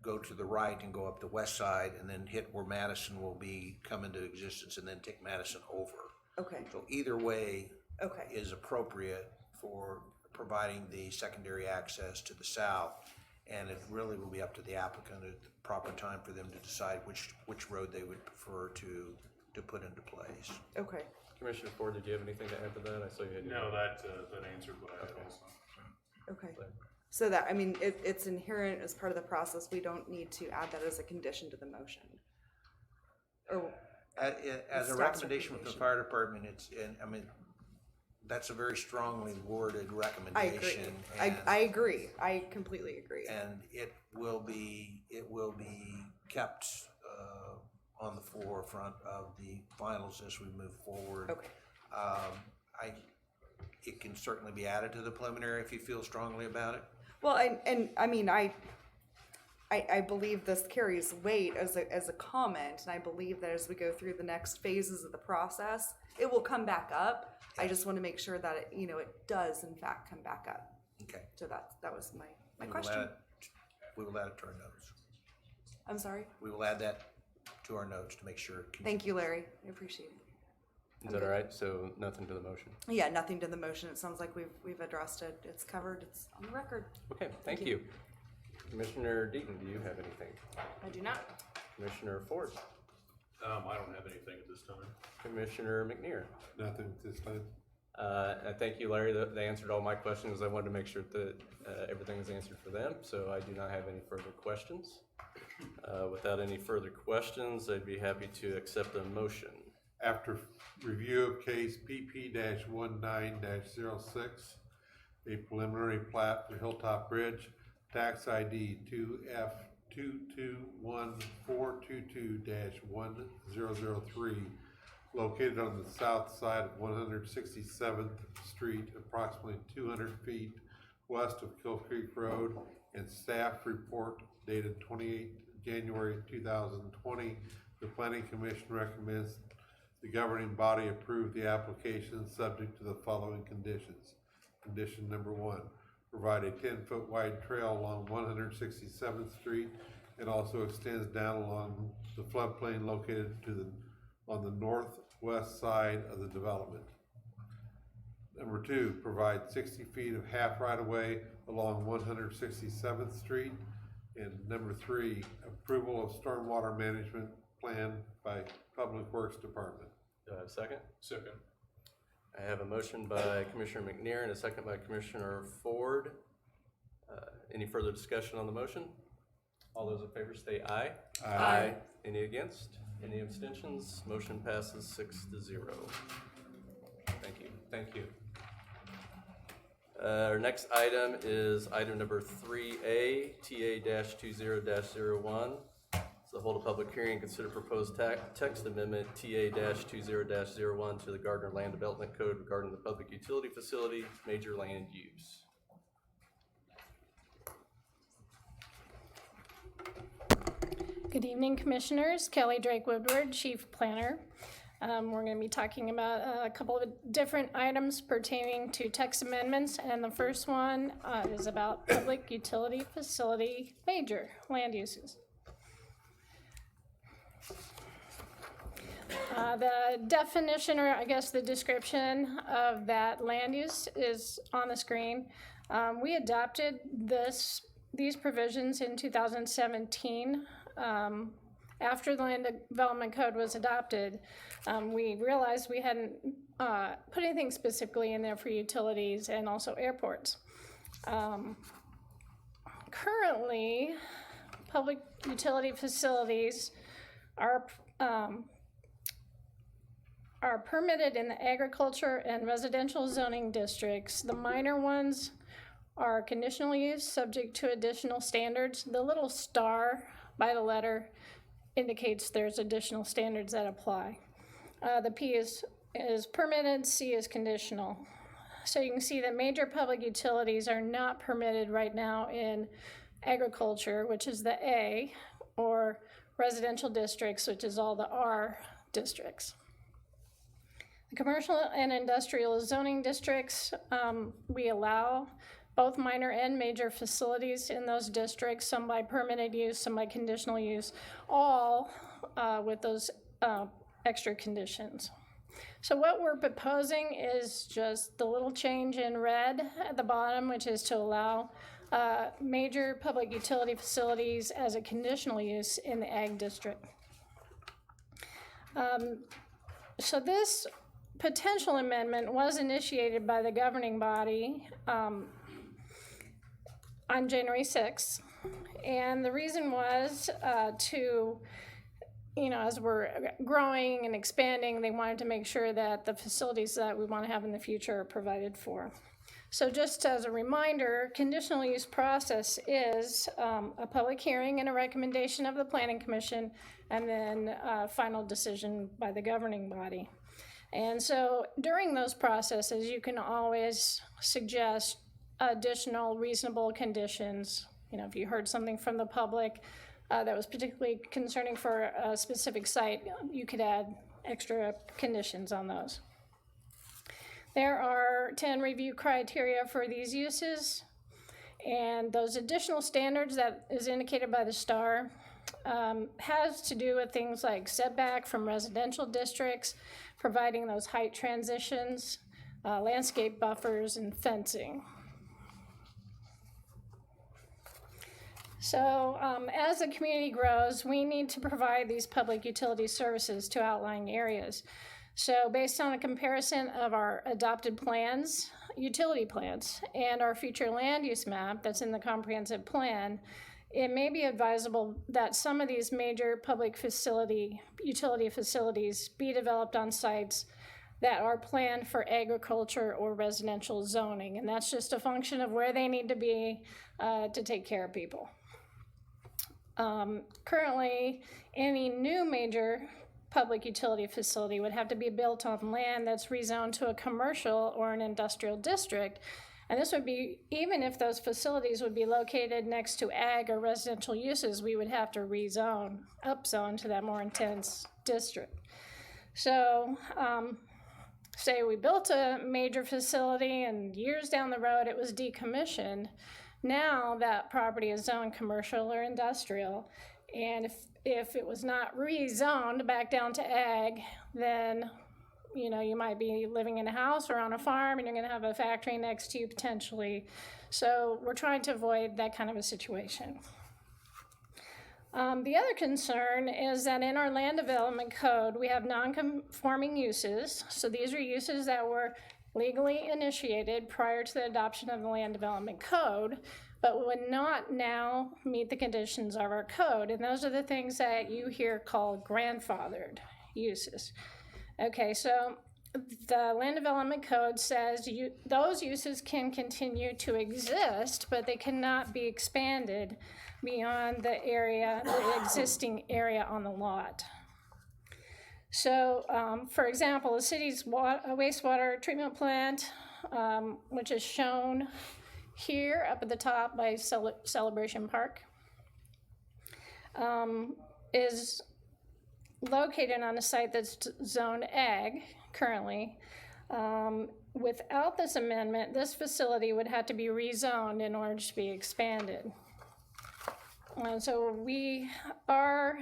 go to the right and go up the west side and then hit where Madison will come into existence and then take Madison over. Okay. So either way Okay. is appropriate for providing the secondary access to the south, and it really will be up to the applicant at the proper time for them to decide which road they would prefer to put into place. Okay. Commissioner Ford, did you have anything to add to that? I saw you had. No, that answered what I had also. Okay. So that, I mean, it's inherent as part of the process. We don't need to add that as a condition to the motion. Or, As a recommendation from the fire department, that's a very strongly worded I agree. recommendation. I agree. I completely agree. And it will be kept on the forefront of the finals as we move forward. Okay. It can certainly be added to the preliminary if you feel strongly about it. Well, and I mean, I believe this carries weight as a comment, and I believe that as we go through the next phases of the process, it will come back up. I just want to make sure that it does in fact come back up. Okay. So that was my We will question. We will add it to our notes. I'm sorry. We will add that to our notes to make sure it continues. Thank you, Larry. I appreciate it. Is that all right? So nothing to the motion? Yeah, nothing to the motion. It sounds like we've addressed it. It's covered. It's on the record. Okay, thank you. Commissioner Deaton, do you have anything? I do not. Commissioner Ford? I don't have anything at this time. Commissioner McNear? Nothing at this time. Thank you, Larry. They answered all my questions. I wanted to make sure that everything was answered for them, so I do not have any further questions. Without any further questions, I'd be happy to accept a motion. After review of case PP-19-06, a preliminary plat for Hilltop Bridge, tax ID 2F221422-1003, located on the south side of 167th Street, approximately 200 feet west of Kill Creek Road, and staff report dated 28 January 2020. The Planning Commission recommends the governing body approve the application subject to the following conditions. Condition number 1, provide a 10-foot wide trail along 167th Street and also extends down along the floodplain located on the northwest side of the development. Number 2, provide 60 feet of half right-of-way along 167th Street. And number 3, approval of stormwater management plan by Public Works Department. Do I have a second? Second. I have a motion by Commissioner McNear and a second by Commissioner Ford. Any further discussion on the motion? All those in favor say aye. Aye. Any against? Any abstentions? Motion passes 6-0. Thank you. Thank you. Our next item is item number 3A, TA-20-01. So hold a public hearing and consider proposed text amendment TA-20-01 to the Gardner Land Development Code regarding the public utility facility, major land use. Good evening, Commissioners. Kelly Drake Woodward, Chief Planner. We're going to be talking about a couple of different items pertaining to text amendments, and the first one is about public utility facility major land uses. The definition, or I guess the description of that land use is on the screen. We adopted these provisions in 2017. After the Land Development Code was adopted, we realized we hadn't put anything specifically in there for utilities and also airports. Currently, public utility facilities are permitted in the agriculture and residential zoning districts. The minor ones are conditional use subject to additional standards. The little star by the letter indicates there's additional standards that apply. The P is permitted, C is conditional. So you can see that major public utilities are not permitted right now in agriculture, which is the A, or residential districts, which is all the R districts. The commercial and industrial zoning districts, we allow both minor and major facilities in those districts, some by permitted use, some by conditional use, all with those extra conditions. So what we're proposing is just the little change in red at the bottom, which is to allow major public utility facilities as a conditional use in the ag district. So this potential amendment was initiated by the governing body on January 6th, and the reason was to, as we're growing and expanding, they wanted to make sure that the facilities that we want to have in the future are provided for. So just as a reminder, conditional use process is a public hearing and a recommendation of the Planning Commission, and then a final decision by the governing body. And so during those processes, you can always suggest additional reasonable conditions. If you heard something from the public that was particularly concerning for a specific site, you could add extra conditions on those. There are 10 review criteria for these uses, and those additional standards that is indicated by the star has to do with things like setback from residential districts, providing those height transitions, landscape buffers, and fencing. So as the community grows, we need to provide these public utility services to outlying areas. So based on a comparison of our adopted plans, utility plans, and our future land use map that's in the comprehensive plan, it may be advisable that some of these major public utility facilities be developed on sites that are planned for agriculture or residential zoning. And that's just a function of where they need to be to take care of people. Currently, any new major public utility facility would have to be built on land that's rezoned to a commercial or an industrial district. And this would be, even if those facilities would be located next to ag or residential uses, we would have to rezone, upzone to that more intense district. So, say we built a major facility and years down the road it was decommissioned. Now that property is zoned commercial or industrial, and if it was not rezoned back down to ag, then you might be living in a house or on a farm and you're going to have a factory next to you potentially. So we're trying to avoid that kind of a situation. The other concern is that in our land development code, we have non-conforming uses. So these are uses that were legally initiated prior to the adoption of the land development code, but would not now meet the conditions of our code. And those are the things that you hear called grandfathered uses. Okay, so the land development code says those uses can continue to exist, but they cannot be expanded beyond the existing area on the lot. So, for example, the city's wastewater treatment plant, which is shown here up at the top by Celebration Park, is located on a site that's zoned ag currently. Without this amendment, this facility would have to be rezoned in order to be expanded. So we are,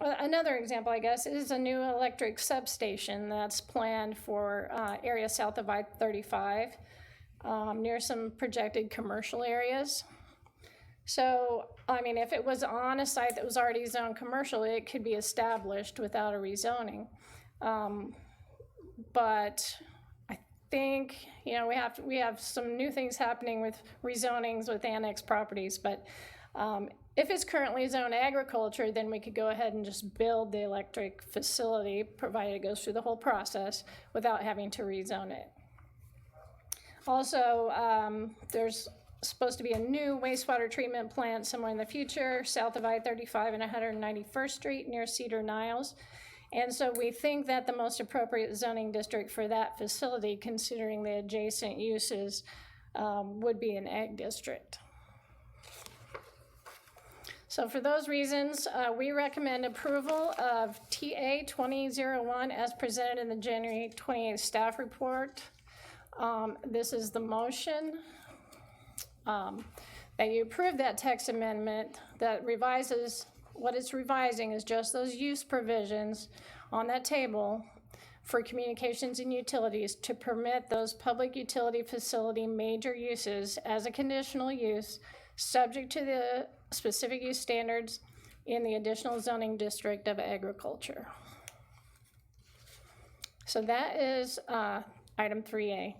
another example, I guess, is a new electric substation that's planned for area south of I-35, near some projected commercial areas. So, I mean, if it was on a site that was already zoned commercial, it could be established without a rezoning. But I think, we have some new things happening with rezonings with annex properties, but if it's currently zoned agriculture, then we could go ahead and just build the electric facility, provided it goes through the whole process without having to rezone it. Also, there's supposed to be a new wastewater treatment plant somewhere in the future, south of I-35 and 191st Street near Cedar Niles. And so we think that the most appropriate zoning district for that facility, considering the adjacent uses, would be an ag district. So for those reasons, we recommend approval of TA 2001 as presented in the January 28th staff report. This is the motion. That you approve that text amendment that revises, what it's revising is just those use provisions on that table for communications and utilities to permit those public utility facility major uses as a conditional use subject to the specific use standards in the additional zoning district of agriculture. So that is item 3A.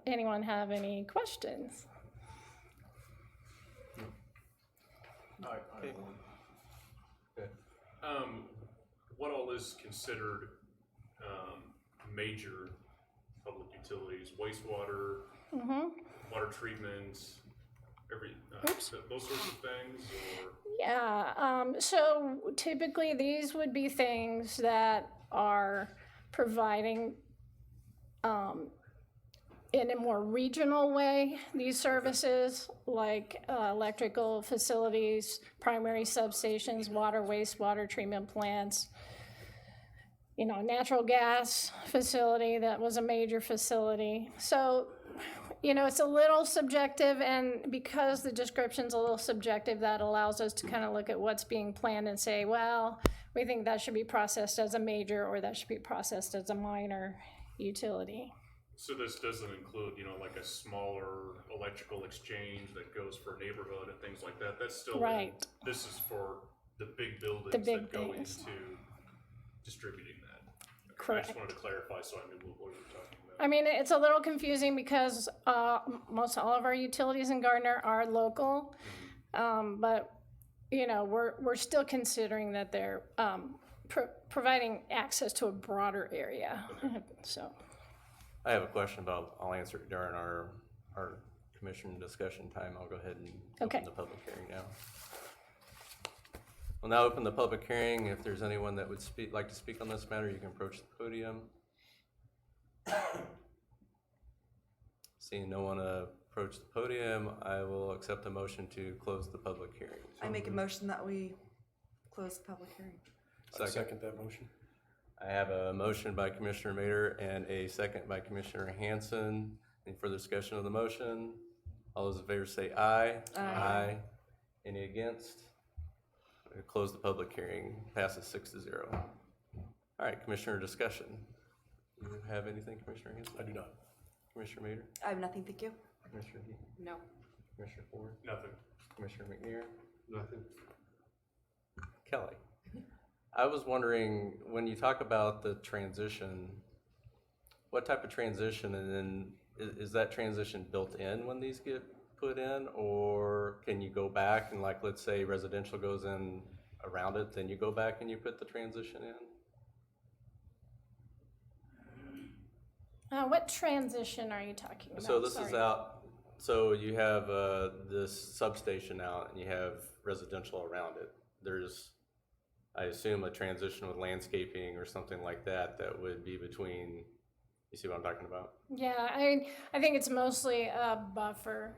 Anyone have any questions? What all is considered major public utilities? Wastewater, water treatment, those sorts of things? Or? Yeah, so typically these would be things that are providing in a more regional way, these services like electrical facilities, primary substations, water, wastewater treatment plants, natural gas facility that was a major facility. So, it's a little subjective, and because the description's a little subjective, that allows us to kind of look at what's being planned and say, well, we think that should be processed as a major or that should be processed as a minor utility. So this doesn't include, like a smaller electrical exchange that goes for a neighborhood and things like that. That's still right. This is for the big buildings that go into distributing that. Correct. I just wanted to clarify so I knew what you were talking about. I mean, it's a little confusing because most all of our utilities in Gardner are local, but we're still considering that they're providing access to a broader area. Okay. So. I have a question about, I'll answer it during our commission discussion time. I'll go ahead and open the public hearing now. We'll now open the public hearing. If there's anyone that would like to speak on this matter, you can approach the podium. Seeing no one approach the podium, I will accept a motion to close the public hearing. I make a motion that we close the public hearing. I second that motion. I have a motion by Commissioner Mader and a second by Commissioner Hanson. Any further discussion of the motion? All those in favor say aye. Aye. Any against? We close the public hearing. Passes 6-0. All right, Commissioner discussion. Do you have anything, Commissioner Hanson? I do not. Commissioner Mader? I have nothing, thank you. Commissioner Heath? No. Commissioner Ford? Nothing. Commissioner McNair? Nothing. Kelly? I was wondering, when you talk about the transition, what type of transition, and then is that transition built in when these get put in, or can you go back and, like, let's say residential goes in around it, then you go back and you put the transition in? What transition are you talking about? So this is Sorry. out, so you have this substation out and you have residential around it. There's, I assume, a transition with landscaping or something like that that would be between, you see what I'm talking about? Yeah, I think it's mostly a buffer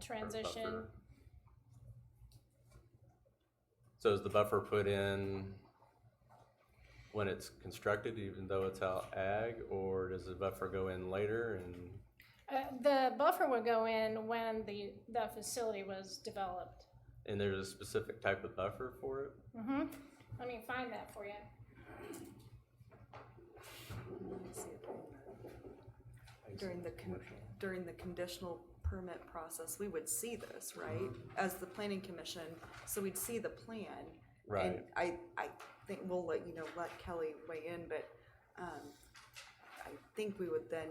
transition. Buffer. So is the buffer put in when it's constructed, even though it's out ag, or does the buffer go in later? And The buffer would go in when the facility was developed. and there's a specific type of buffer for it? Mm-hmm. Let me find that for you. During the conditional permit process, we would see this, right? As the planning commission, so we'd see the plan. Right. And I think we'll let Kelly weigh in, but, I think we would then,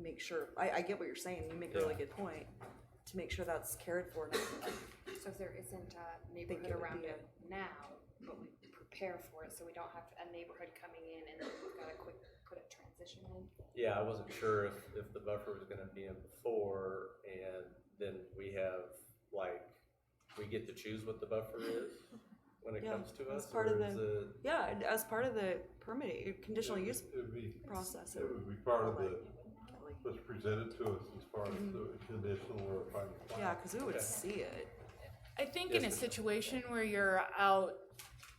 make sure, I get what you're saying, you make a really good point, to make sure that's cared for. So if there isn't a Think neighborhood it would around be it now, but we prepare for it, so we don't have a neighborhood coming in and then we've got to quick put a transition in. Yeah, I wasn't sure if the buffer was gonna be in before, and then we have, like, we get to choose what the buffer is when it Yeah, comes to as us? part or of is the- it- Yeah, and as part of the permitting, conditional use It would be, process. it would be part of Kelly. what's presented to us as far as the conditional or final plan. Yeah, because we would see it. I think Yes, in a ma'am. situation where you're out,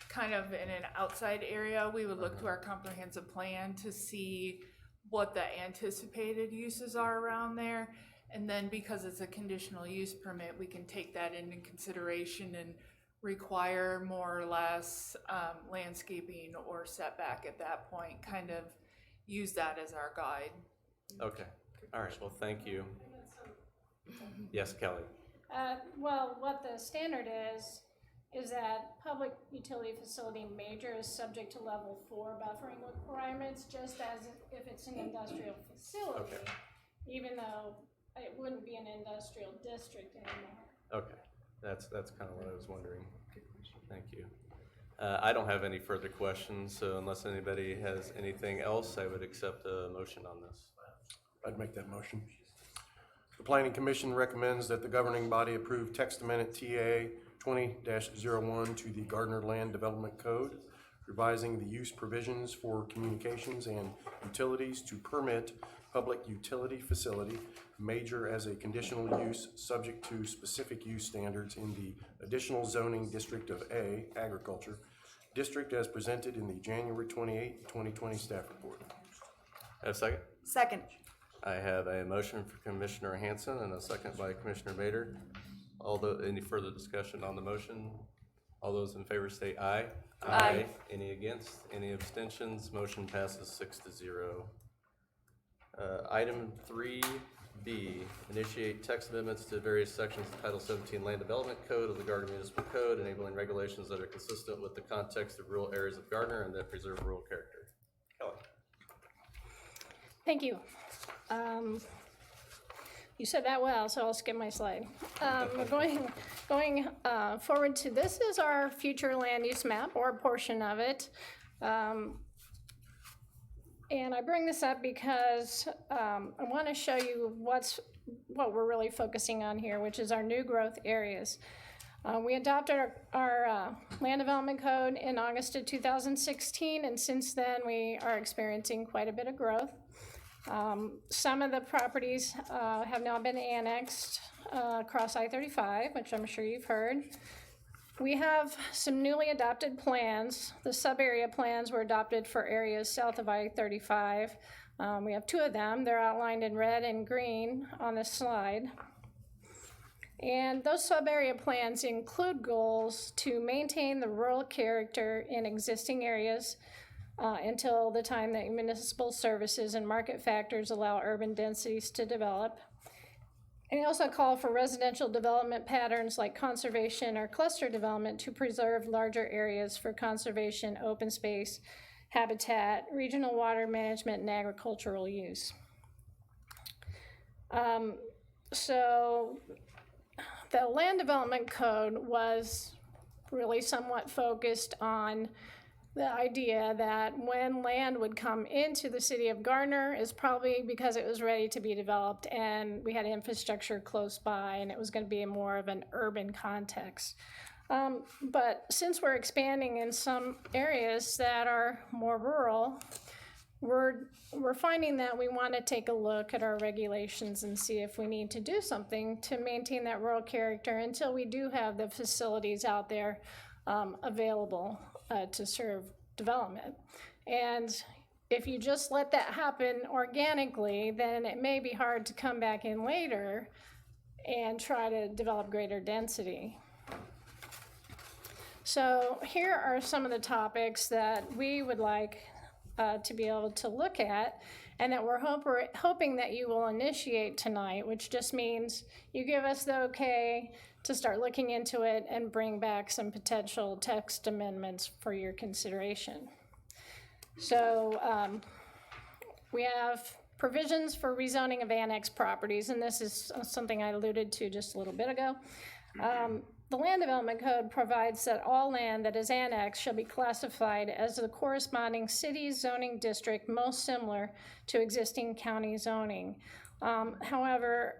kind of in an outside area, we would look to our comprehensive plan to see what the anticipated uses are around there. And then because it's a conditional use permit, we can take that into consideration and require more or less landscaping or setback at that point, kind of use that as our guide. Okay, all right, well, thank you. Yes, Kelly? Well, what the standard is that public utility facility major is subject to level 4 buffering requirements, just as if it's an industrial facility, Okay. even though it wouldn't be an industrial district anymore. Okay, that's kind of what I was wondering. Thank you. I don't have any further questions, so unless anybody has anything else, I would accept a motion on this. I'd make that motion. The Planning Commission recommends that the governing body approve text amendment TA 20-01 to the Gardner Land Development Code, revising the use provisions for communications and utilities to permit public utility facility major as a conditional use subject to specific use standards in the additional zoning district of A, agriculture, district as presented in the January 28, 2020 staff report. Have a second? Second. I have a motion for Commissioner Hanson and a second by Commissioner Mader. Any further discussion on the motion? All those in favor say aye. Aye. Any against? Any abstentions? Motion passes 6-0. Item 3B, initiate text amendments to various sections of Title 17 Land Development Code of the Gardner Municipal Code, enabling regulations that are consistent with the context of rural areas of Gardner and that preserve rural character. Kelly. Thank you. You said that well, so I'll skip my slide. Going forward to, this is our future land use map, or a portion of it. And I bring this up because I want to show you what we're really focusing on here, which is our new growth areas. We adopted our land development code in August of 2016, and since then we are experiencing quite a bit of growth. Some of the properties have now been annexed across I-35, which I'm sure you've heard. We have some newly adopted plans. The sub-area plans were adopted for areas south of I-35. We have 2 of them. They're outlined in red and green on this slide. And those sub-area plans include goals to maintain the rural character in existing areas until the time that municipal services and market factors allow urban densities to develop. And they also call for residential development patterns like conservation or cluster development to preserve larger areas for conservation, open space, habitat, regional water management, and agricultural use. So the land development code was really somewhat focused on the idea that when land would come into the city of Gardner is probably because it was ready to be developed and we had infrastructure close by and it was going to be more of an urban context. But since we're expanding in some areas that are more rural, we're finding that we want to take a look at our regulations and see if we need to do something to maintain that rural character until we do have the facilities out there available to serve development. And if you just let that happen organically, then it may be hard to come back in later and try to develop greater density. So here are some of the topics that we would like to be able to look at and that we're hoping that you will initiate tonight, which just means you give us the okay to start looking into it and bring back some potential text amendments for your consideration. So we have provisions for rezoning of annexed properties, and this is something I alluded to just a little bit ago. The Land Development Code provides that all land that is annexed shall be classified as the corresponding city zoning district most similar to existing county zoning. However,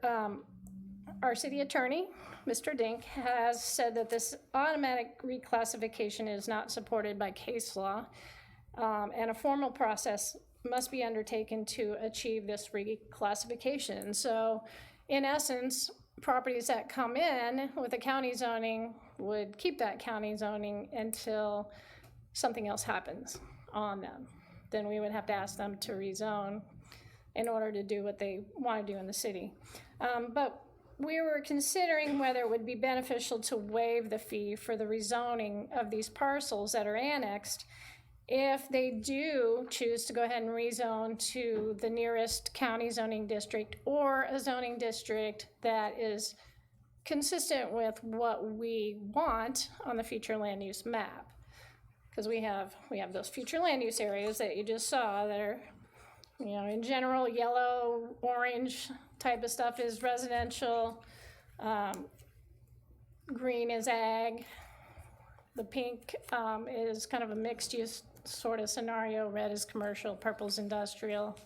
our city attorney, Mr. Dink, has said that this automatic reclassification is not supported by case law, and a formal process must be undertaken to achieve this reclassification. So, in essence, properties that come in with a county zoning would keep that county zoning until something else happens on them. Then we would have to ask them to rezone in order to do what they want to do in the city. But we were considering whether it would be beneficial to waive the fee for the rezoning of these parcels that are annexed if they do choose to go ahead and rezone to the nearest county zoning district or a zoning district that is consistent with what we want on the future land use map. Because we have those future land use areas that you just saw that are, in general, yellow, orange type of stuff is residential, green is ag, the pink is kind of a mixed use sort of scenario, red is commercial, purple's industrial.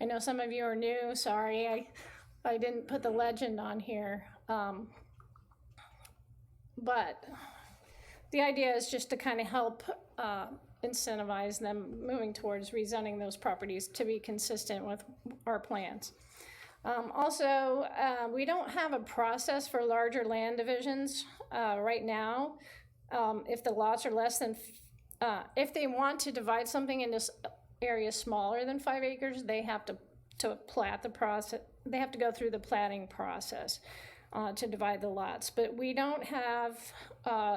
I know some of you are new, sorry, I didn't put the legend on here, but the idea is just to kind of help incentivize them moving towards rezoning those properties to be consistent with our plans. Also, we don't have a process for larger land divisions right now. If the lots are less than, if they want to divide something into areas smaller than 5 acres, they have to plat the process. They have to go through the platting process to divide the lots. But we don't have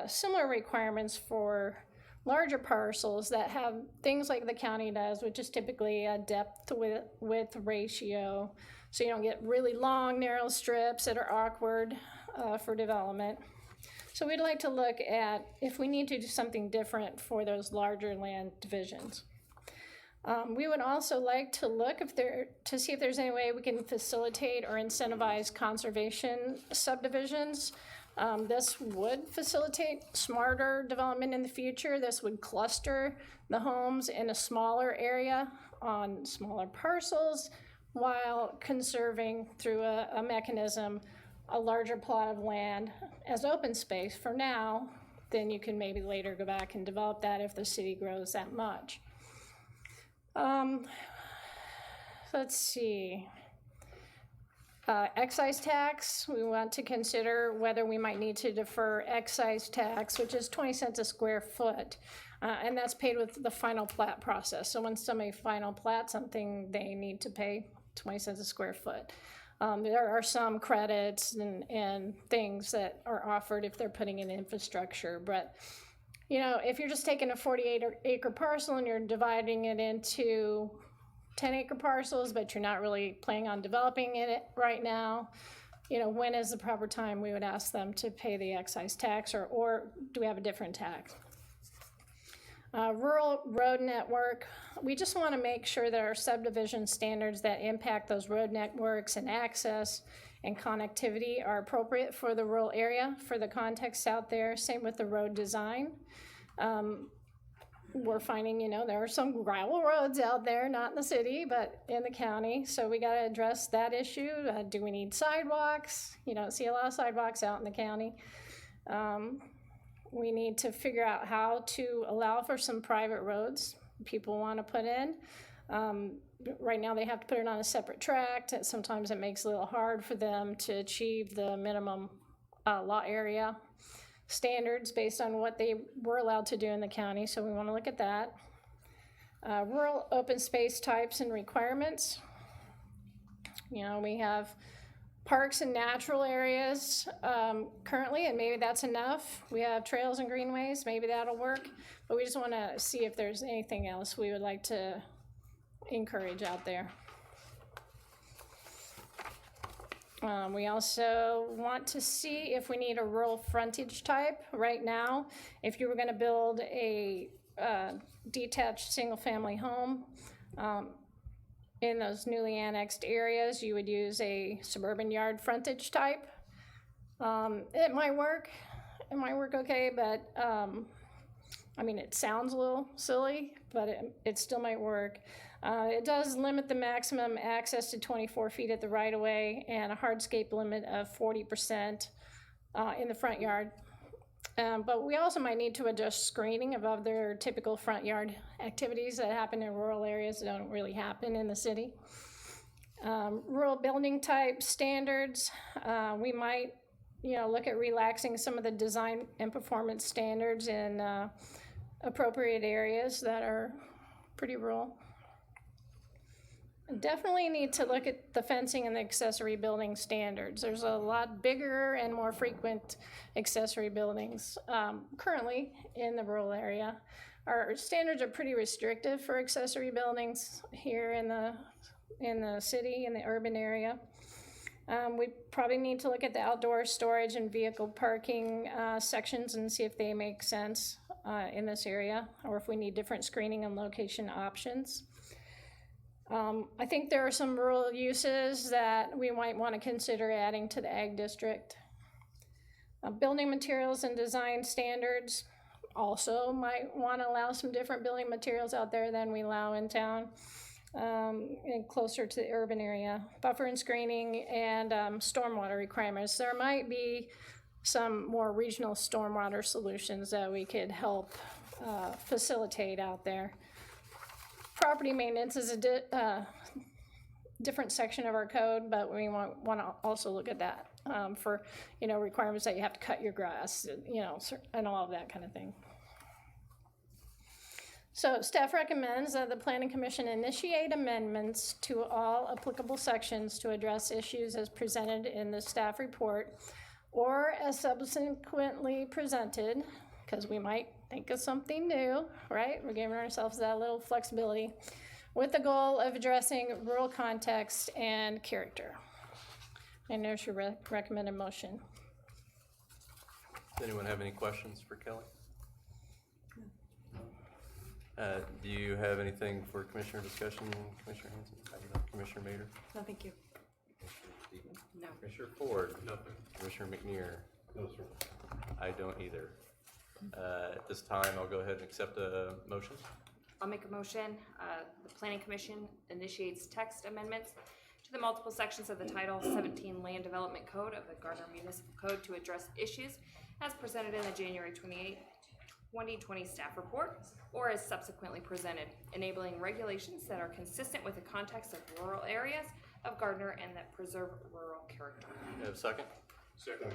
similar requirements for larger parcels that have things like the county does, which is typically a depth width ratio. So you don't get really long, narrow strips that are awkward for development. So we'd like to look at if we need to do something different for those larger land divisions. We would also like to look to see if there's any way we can facilitate or incentivize conservation subdivisions. This would facilitate smarter development in the future. This would cluster the homes in a smaller area on smaller parcels while conserving through a mechanism a larger plot of land as open space for now, then you can maybe later go back and develop that if the city grows that much. Let's see. Excise tax, we want to consider whether we might need to defer excise tax, which is 20 cents a square foot. And that's paid with the final plat process. So when somebody final plats something, they need to pay 20 cents a square foot. There are some credits and things that are offered if they're putting in infrastructure. But, you know, if you're just taking a 48-acre parcel and you're dividing it into 10-acre parcels, but you're not really planning on developing it right now, you know, when is the proper time we would ask them to pay the excise tax, or do we have a different tax? Rural road network, we just want to make sure that our subdivision standards that impact those road networks and access and connectivity are appropriate for the rural area, for the context out there. Same with the road design. We're finding, you know, there are some gravel roads out there, not in the city, but in the county. So we got to address that issue. Do we need sidewalks? You don't see a lot of sidewalks out in the county. We need to figure out how to allow for some private roads people want to put in. Right now they have to put it on a separate tract. Sometimes it makes it a little hard for them to achieve the minimum lot area standards based on what they were allowed to do in the county, so we want to look at that. Rural open space types and requirements. You know, we have parks and natural areas currently, and maybe that's enough. We have trails and greenways, maybe that'll work, but we just want to see if there's anything else we would like to encourage out there. We also want to see if we need a rural frontage type. Right now, if you were going to build a detached single-family home in those newly annexed areas, you would use a suburban yard frontage type. It might work. It might work okay, but I mean, it sounds a little silly, but it still might work. It does limit the maximum access to 24 feet at the right-of-way and a hardscape limit of 40% in the front yard. But we also might need to adjust screening of other typical front yard activities that happen in rural areas that don't really happen in the city. Rural building type standards, we might, you know, look at relaxing some of the design and performance standards in appropriate areas that are pretty rural. Definitely need to look at the fencing and the accessory building standards. There's a lot bigger and more frequent accessory buildings currently in the rural area. Our standards are pretty restrictive for accessory buildings here in the city, in the urban area. We probably need to look at the outdoor storage and vehicle parking sections and see if they make sense in this area, or if we need different screening and location options. I think there are some rural uses that we might want to consider adding to the ag district. Building materials and design standards also might want to allow some different building materials out there than we allow in town, and closer to the urban area. Buffer and screening and stormwater requirements. There might be some more regional stormwater solutions that we could help facilitate out there. Property maintenance is a different section of our code, but we want to also look at that for, you know, requirements that you have to cut your grass, you know, and all of that kind of thing. So staff recommends that the Planning Commission initiate amendments to all applicable sections to address issues as presented in the staff report or as subsequently presented, because we might think of something new, right? We're giving ourselves that little flexibility with the goal of addressing rural context and character. And there's your recommended motion. Does anyone have any questions for Kelly? Do you have anything for Commissioner discussion, Commissioner Hanson? Commissioner Mader? No, thank you. Commissioner Stevens? No. Commissioner Ford? Nothing. Commissioner McNear? No, sir. I don't either. At this time, I'll go ahead and accept a motion. I'll make a motion. The Planning Commission initiates text amendments to the multiple sections of the Title 17 Land Development Code of the Gardner Municipal Code to address issues as presented in the January 28, 2020 staff report, or as subsequently presented, enabling regulations that are consistent with the context of rural areas of Gardner and that preserve rural character. You have a second? Second.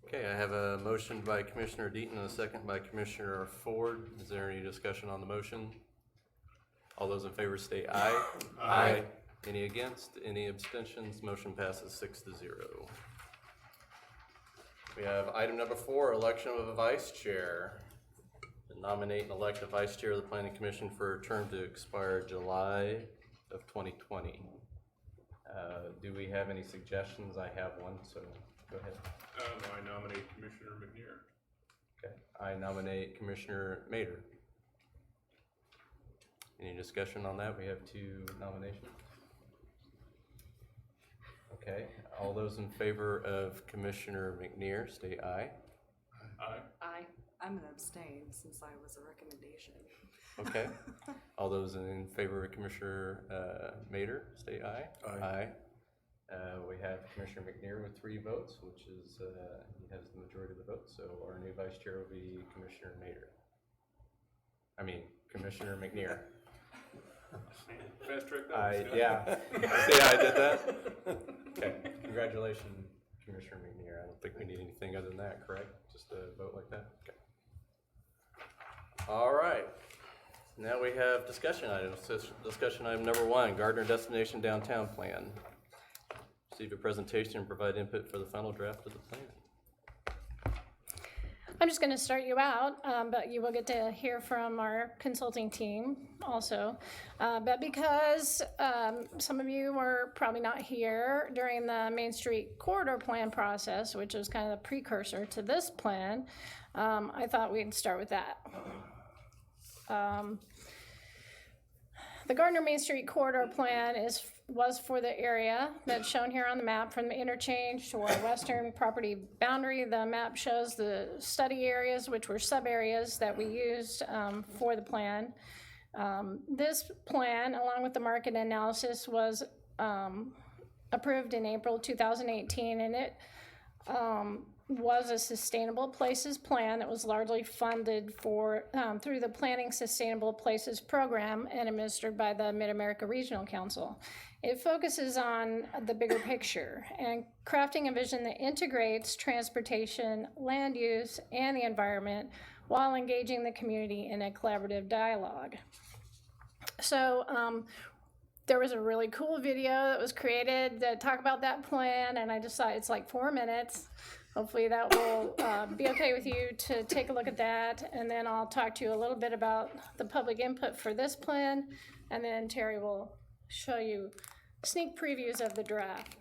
Okay, I have a motion by Commissioner Deaton and a second by Commissioner Ford. Is there any discussion on the motion? All those in favor state aye. Aye. Any against? Any abstentions? Motion passes 6-0. We have item number 4, election of a vice chair. To nominate and elect a vice chair of the Planning Commission for a term to expire July of 2020. Do we have any suggestions? I have one, so go ahead. I nominate Commissioner McNear. Okay, I nominate Commissioner Mader. Any discussion on that? We have 2 nominations. Okay, all those in favor of Commissioner McNear, state aye. Aye. Aye. I'm gonna abstain since I was a recommendation. Okay, all those in favor of Commissioner Mader, state aye. Aye. We have Commissioner McNear with 3 votes, which is, he has the majority of the votes, so our new vice chair will be Commissioner Mader. I mean, Commissioner McNear. Fast track that. Yeah. See how I did that? Okay, congratulations, Commissioner McNear. I don't think we need anything other than that, correct? Just a vote like that? Okay. All right. Now we have discussion items. Discussion item number 1, Gardner Destination Downtown Plan. Receive a presentation and provide input for the final draft of the plan. I'm just going to start you out, but you will get to hear from our consulting team also. But because some of you were probably not here during the Main Street Corridor Plan process, which was kind of the precursor to this plan, I thought we'd start with that. The Gardner Main Street Corridor Plan was for the area that's shown here on the map from the interchange to our western property boundary. The map shows the study areas, which were sub-areas that we used for the plan. This plan, along with the market analysis, was approved in April 2018, and it was a Sustainable Places plan that was largely funded for through the Planning Sustainable Places program and administered by the Mid-America Regional Council. It focuses on the bigger picture and crafting a vision that integrates transportation, land use, and the environment while engaging the community in a collaborative dialogue. So there was a really cool video that was created to talk about that plan, and I just thought it's like 4 minutes. Hopefully that will be okay with you to take a look at that, and then I'll talk to you a little bit about the public input for this plan, and then Terry will show you sneak previews of the draft.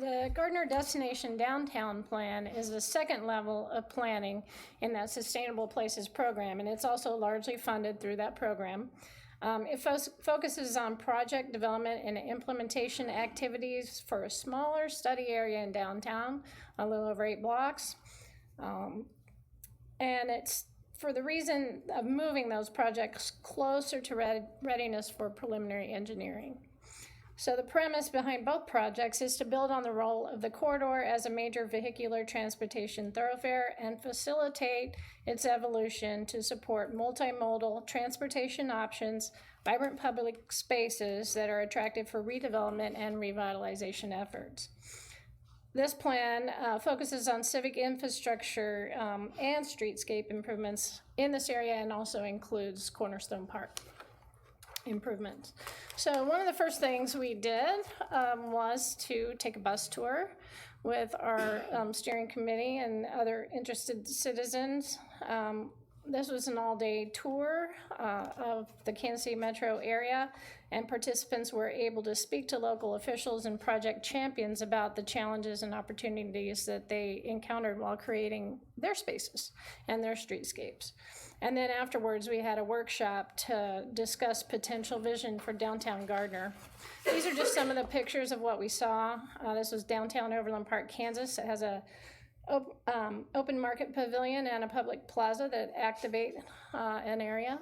The Gardner Destination Downtown Plan is the second level of planning in that Sustainable Places program, and it's also largely funded through that program. It focuses on project development and implementation activities for a smaller study area in downtown, a little over 8 blocks. And it's for the reason of moving those projects closer to readiness for preliminary engineering. So the premise behind both projects is to build on the role of the corridor as a major vehicular transportation thoroughfare and facilitate its evolution to support multimodal transportation options, vibrant public spaces that are attractive for redevelopment and revitalization efforts. This plan focuses on civic infrastructure and streetscape improvements in this area, and also includes Cornerstone Park improvements. So one of the first things we did was to take a bus tour with our steering committee and other interested citizens. This was an all-day tour of the Kansas City metro area, and participants were able to speak to local officials and project champions about the challenges and opportunities that they encountered while creating their spaces and their streetscapes. And then afterwards, we had a workshop to discuss potential vision for downtown Gardner. These are just some of the pictures of what we saw. This was downtown Overland Park, Kansas. It has a open market pavilion and a public plaza that activate an area.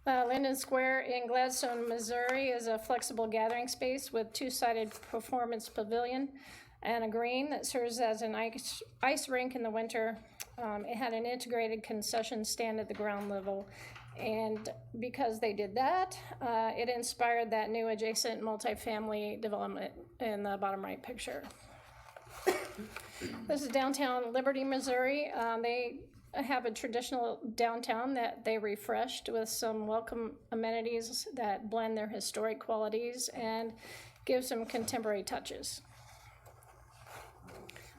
Linden Square in Gladstone, Missouri is a flexible gathering space with 2-sided performance pavilion and a green that serves as an ice rink in the winter. It had an integrated concession stand at the ground level, and because they did that, it inspired that new adjacent multifamily development in the bottom right picture. This is downtown Liberty, Missouri. They have a traditional downtown that they refreshed with some welcome amenities that blend their historic qualities and give some contemporary touches.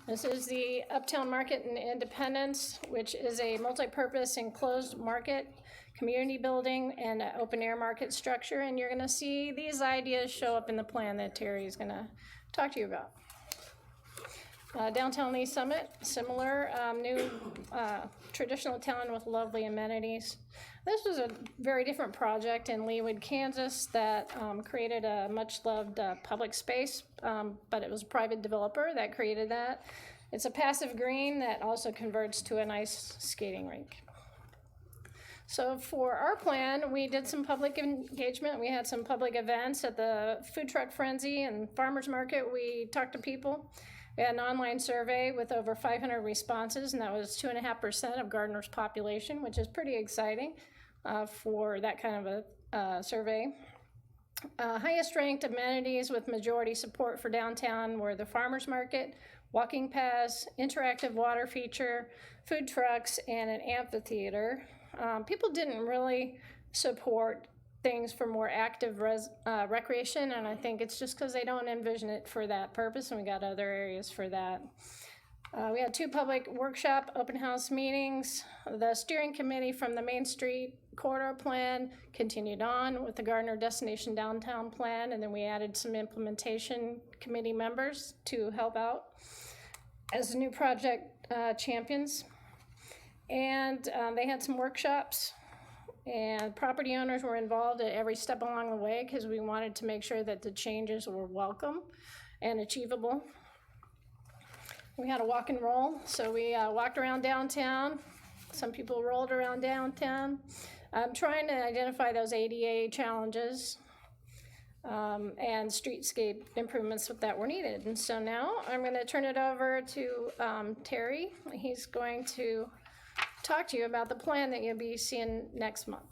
This is the Uptown Market in Independence, which is a multi-purpose enclosed market, community building, and an open-air market structure. And you're going to see these ideas show up in the plan that Terry is going to talk to you about. Downtown Lee Summit, similar new traditional town with lovely amenities. This was a very different project in Leawood, Kansas that created a much-loved public space, but it was a private developer that created that. It's a passive green that also converts to a nice skating rink. So for our plan, we did some public engagement. We had some public events at the Food Truck Frenzy and Farmers Market. We talked to people. We had an online survey with over 500 responses, and that was 2.5% of Gardner's population, which is pretty exciting for that kind of a survey. Highest ranked amenities with majority support for downtown were the farmers market, walking paths, interactive water feature, food trucks, and an amphitheater. People didn't really support things for more active recreation, and I think it's just because they don't envision it for that purpose, and we got other areas for that. We had 2 public workshop open house meetings. The steering committee from the Main Street Corridor Plan continued on with the Gardner Destination Downtown Plan, and then we added some implementation committee members to help out as new project champions. And they had some workshops, and property owners were involved at every step along the way because we wanted to make sure that the changes were welcome and achievable. We had a walk and roll, so we walked around downtown. Some people rolled around downtown, trying to identify those ADA challenges and streetscape improvements that were needed. And so now I'm going to turn it over to Terry. He's going to talk to you about the plan that you'll be seeing next month.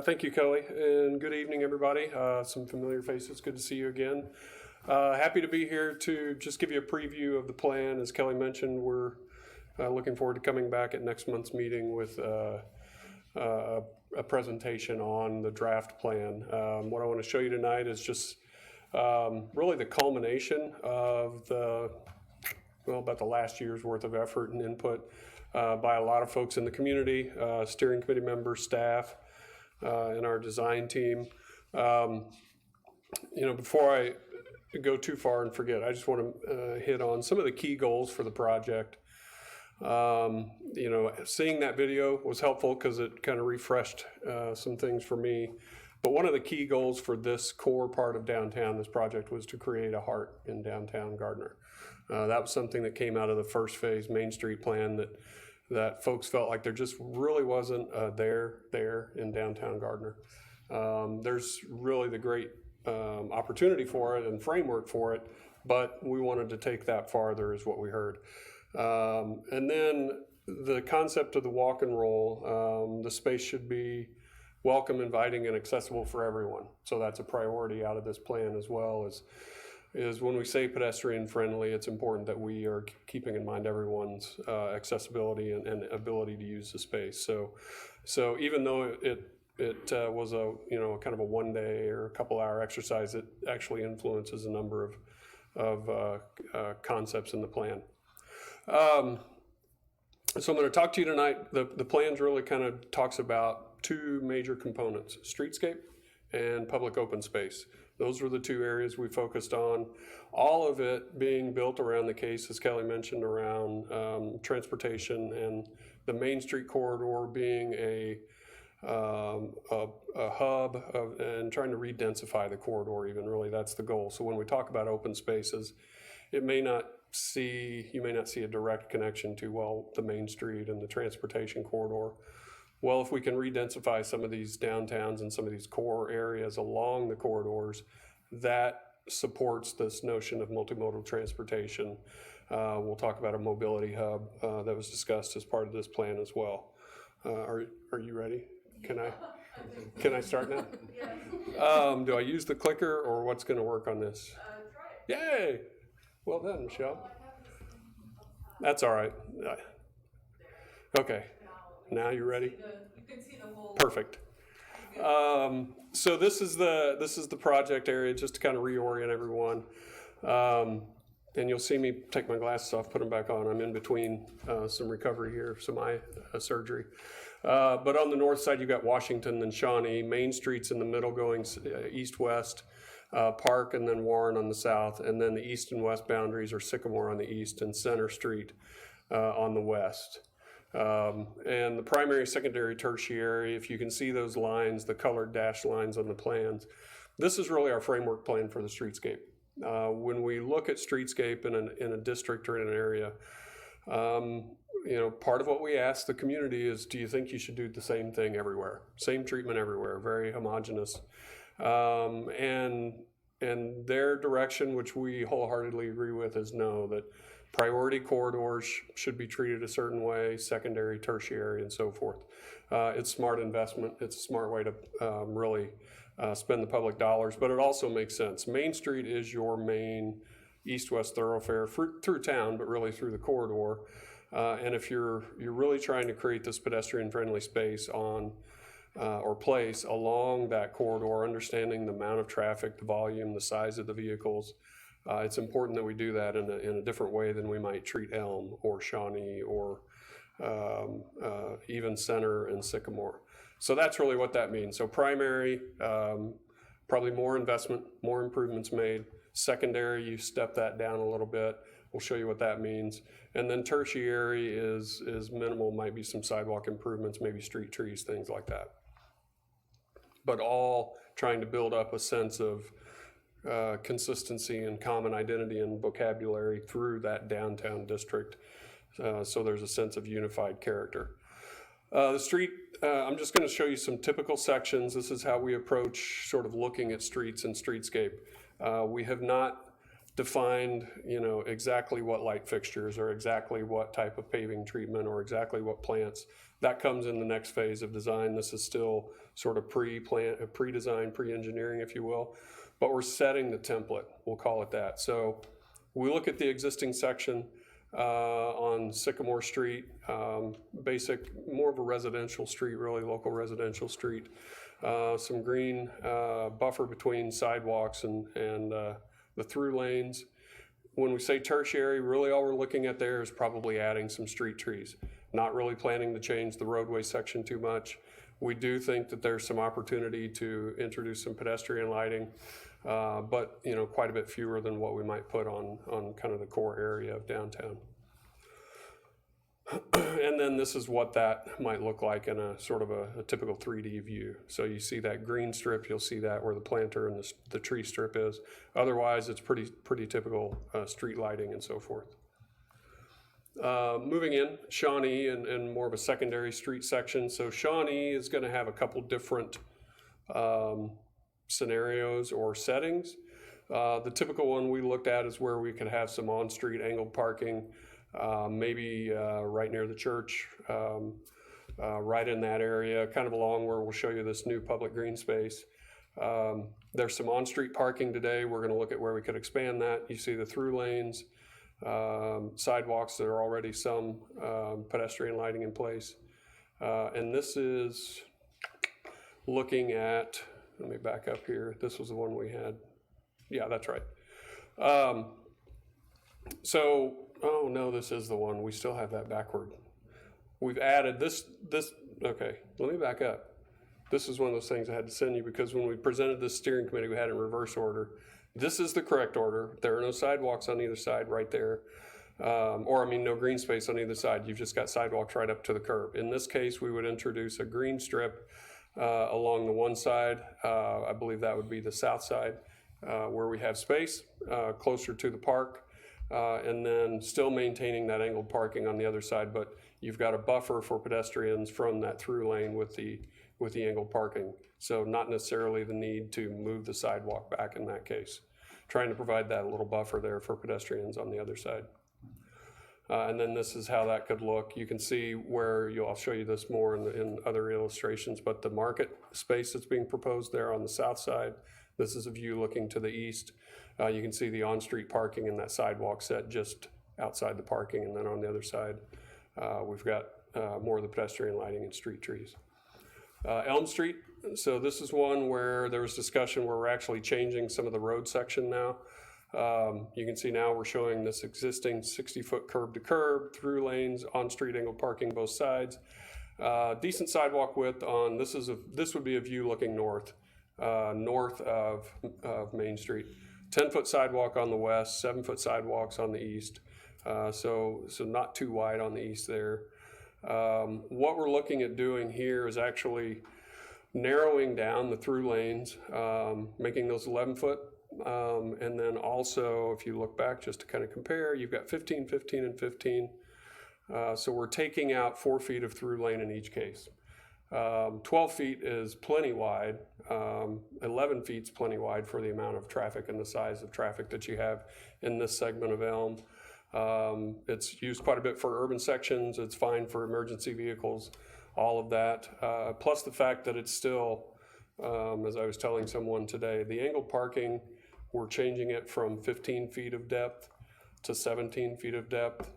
Thank you, Kelly, and good evening, everybody. Some familiar faces, good to see you again. Happy to be here to just give you a preview of the plan. As Kelly mentioned, we're looking forward to coming back at next month's meeting with a presentation on the draft plan. What I want to show you tonight is just really the culmination of about the last year's worth of effort and input by a lot of folks in the community, steering committee members, staff, in our design team. Before I go too far and forget, I just want to hit on some of the key goals for the project. Seeing that video was helpful because it kind of refreshed some things for me. But one of the key goals for this core part of downtown, this project, was to create a heart in downtown Gardner. That was something that came out of the first phase Main Street plan that folks felt like there just really wasn't there in downtown Gardner. There's really the great opportunity for it and framework for it, but we wanted to take that farther is what we heard. And then the concept of the walk and roll, the space should be welcome, inviting, and accessible for everyone. So that's a priority out of this plan, as well is when we say pedestrian friendly, it's important that we are keeping in mind everyone's accessibility and ability to use the space. So even though it was a kind of a 1 day or a couple hour exercise, it actually influences a number of concepts in the plan. So I'm going to talk to you tonight. The plans really kind of talks about two major components: streetscape and public open space. Those were the two areas we focused on. All of it being built around the case, as Kelly mentioned, around transportation, and the Main Street corridor being a hub and trying to re-densify the corridor. Even really, that's the goal. So when we talk about open spaces, you may not see a direct connection to the Main Street and the transportation corridor. Well, if we can re-densify some of these downtowns and some of these core areas along the corridors, that supports this notion of multimodal transportation. We'll talk about a mobility hub that was discussed as part of this plan as well. Are you ready? Can I start now? Yes. Do I use the clicker, or what's going to work on this? Try it. Yay! Well done, Michelle. That's all right. Okay. Now you're ready? You can see the whole. Perfect. So this is the project area, just to kind of reorient everyone. And you'll see me take my glasses off, put them back on. I'm in between some recovery here, some eye surgery. But on the north side, you've got Washington and Shawnee. Main Street's in the middle, going east-west. Park and then Warren on the south. And then the east and west boundaries are Sycamore on the east and Center Street on the west. And the primary, secondary, tertiary, if you can see those lines, the colored dashed lines on the plans, this is really our framework plan for the streetscape. When we look at streetscape in a district or in an area, part of what we ask the community is, do you think you should do the same thing everywhere? Same treatment everywhere, very homogeneous. And their direction, which we wholeheartedly agree with, is no, that priority corridors should be treated a certain way, secondary, tertiary, and so forth. It's smart investment. It's a smart way to really spend the public dollars, but it also makes sense. Main Street is your main east-west thoroughfare through town, but really through the corridor. And if you're really trying to create this pedestrian-friendly space on or place along that corridor, understanding the amount of traffic, the volume, the size of the vehicles, it's important that we do that in a different way than we might treat Elm or Shawnee or even Center and Sycamore. So that's really what that means. So primary, probably more investment, more improvements made. Secondary, you step that down a little bit. We'll show you what that means. And then tertiary is minimal, might be some sidewalk improvements, maybe street trees, things like that. But all trying to build up a sense of consistency and common identity and vocabulary through that downtown district. So there's a sense of unified character. The street, I'm just going to show you some typical sections. This is how we approach sort of looking at streets and streetscape. We have not defined, exactly what light fixtures or exactly what type of paving treatment or exactly what plants. That comes in the next phase of design. This is still sort of pre-design, pre-engineering, if you will. But we're setting the template, we'll call it that. So we look at the existing section on Sycamore Street, basic, more of a residential street, really local residential street. Some green buffer between sidewalks and the through lanes. When we say tertiary, really all we're looking at there is probably adding some street trees. Not really planning to change the roadway section too much. We do think that there's some opportunity to introduce some pedestrian lighting, but, you know, quite a bit fewer than what we might put on kind of the core area of downtown. And then this is what that might look like in a sort of a typical 3D view. So you see that green strip, you'll see that where the planter and the tree strip is. Otherwise, it's pretty typical street lighting and so forth. Moving in, Shawnee and more of a secondary street section. So Shawnee is going to have a couple different scenarios or settings. The typical one we looked at is where we could have some on-street angled parking, maybe right near the church, right in that area, kind of along where we'll show you this new public green space. There's some on-street parking today. We're going to look at where we could expand that. You see the through lanes, sidewalks. There are already some pedestrian lighting in place. And this is looking at, let me back up here. This was the one we had. Yeah, that's right. Oh no, this is the one. We still have that backward. We've added this, okay, let me back up. This is one of those things I had to send you because when we presented this steering committee, we had it in reverse order. This is the correct order. There are no sidewalks on either side right there. No green space on either side. You've just got sidewalks right up to the curb. In this case, we would introduce a green strip along the one side. I believe that would be the south side where we have space closer to the park. And then still maintaining that angled parking on the other side, but you've got a buffer for pedestrians from that through lane with the angled parking. So not necessarily the need to move the sidewalk back in that case. Trying to provide that little buffer there for pedestrians on the other side. And then this is how that could look. You can see where I'll show you this more in other illustrations, but the market space that's being proposed there on the south side. This is a view looking to the east. You can see the on-street parking and that sidewalk set just outside the parking, and then on the other side, we've got more of the pedestrian lighting and street trees. Elm Street, so this is one where there was discussion where we're actually changing some of the road section now. You can see now we're showing this existing 60-foot curb to curb, through lanes, on-street angled parking both sides. Decent sidewalk width on, this would be a view looking north of Main Street. 10-foot sidewalk on the west, 7-foot sidewalks on the east. So not too wide on the east there. What we're looking at doing here is actually narrowing down the through lanes, making those 11-foot. And then also, if you look back just to kind of compare, you've got 15, 15, and 15. So we're taking out 4 feet of through lane in each case. 12 feet is plenty wide. 11 feet is plenty wide for the amount of traffic and the size of traffic that you have in this segment of Elm. It's used quite a bit for urban sections. It's fine for emergency vehicles, all of that. Plus the fact that it's still, as I was telling someone today, the angled parking, we're changing it from 15 feet of depth to 17 feet of depth.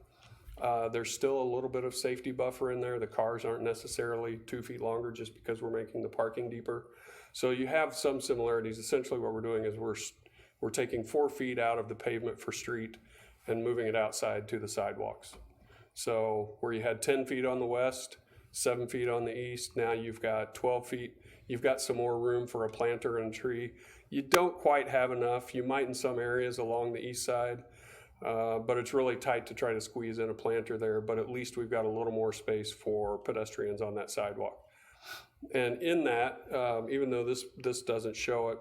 There's still a little bit of safety buffer in there. The cars aren't necessarily 2 feet longer just because we're making the parking deeper. So you have some similarities. Essentially what we're doing is we're taking 4 feet out of the pavement for street and moving it outside to the sidewalks. So where you had 10 feet on the west, 7 feet on the east, now you've got 12 feet. You've got some more room for a planter and a tree. You don't quite have enough. You might in some areas along the east side. But it's really tight to try to squeeze in a planter there, but at least we've got a little more space for pedestrians on that sidewalk. And in that, even though this doesn't show it,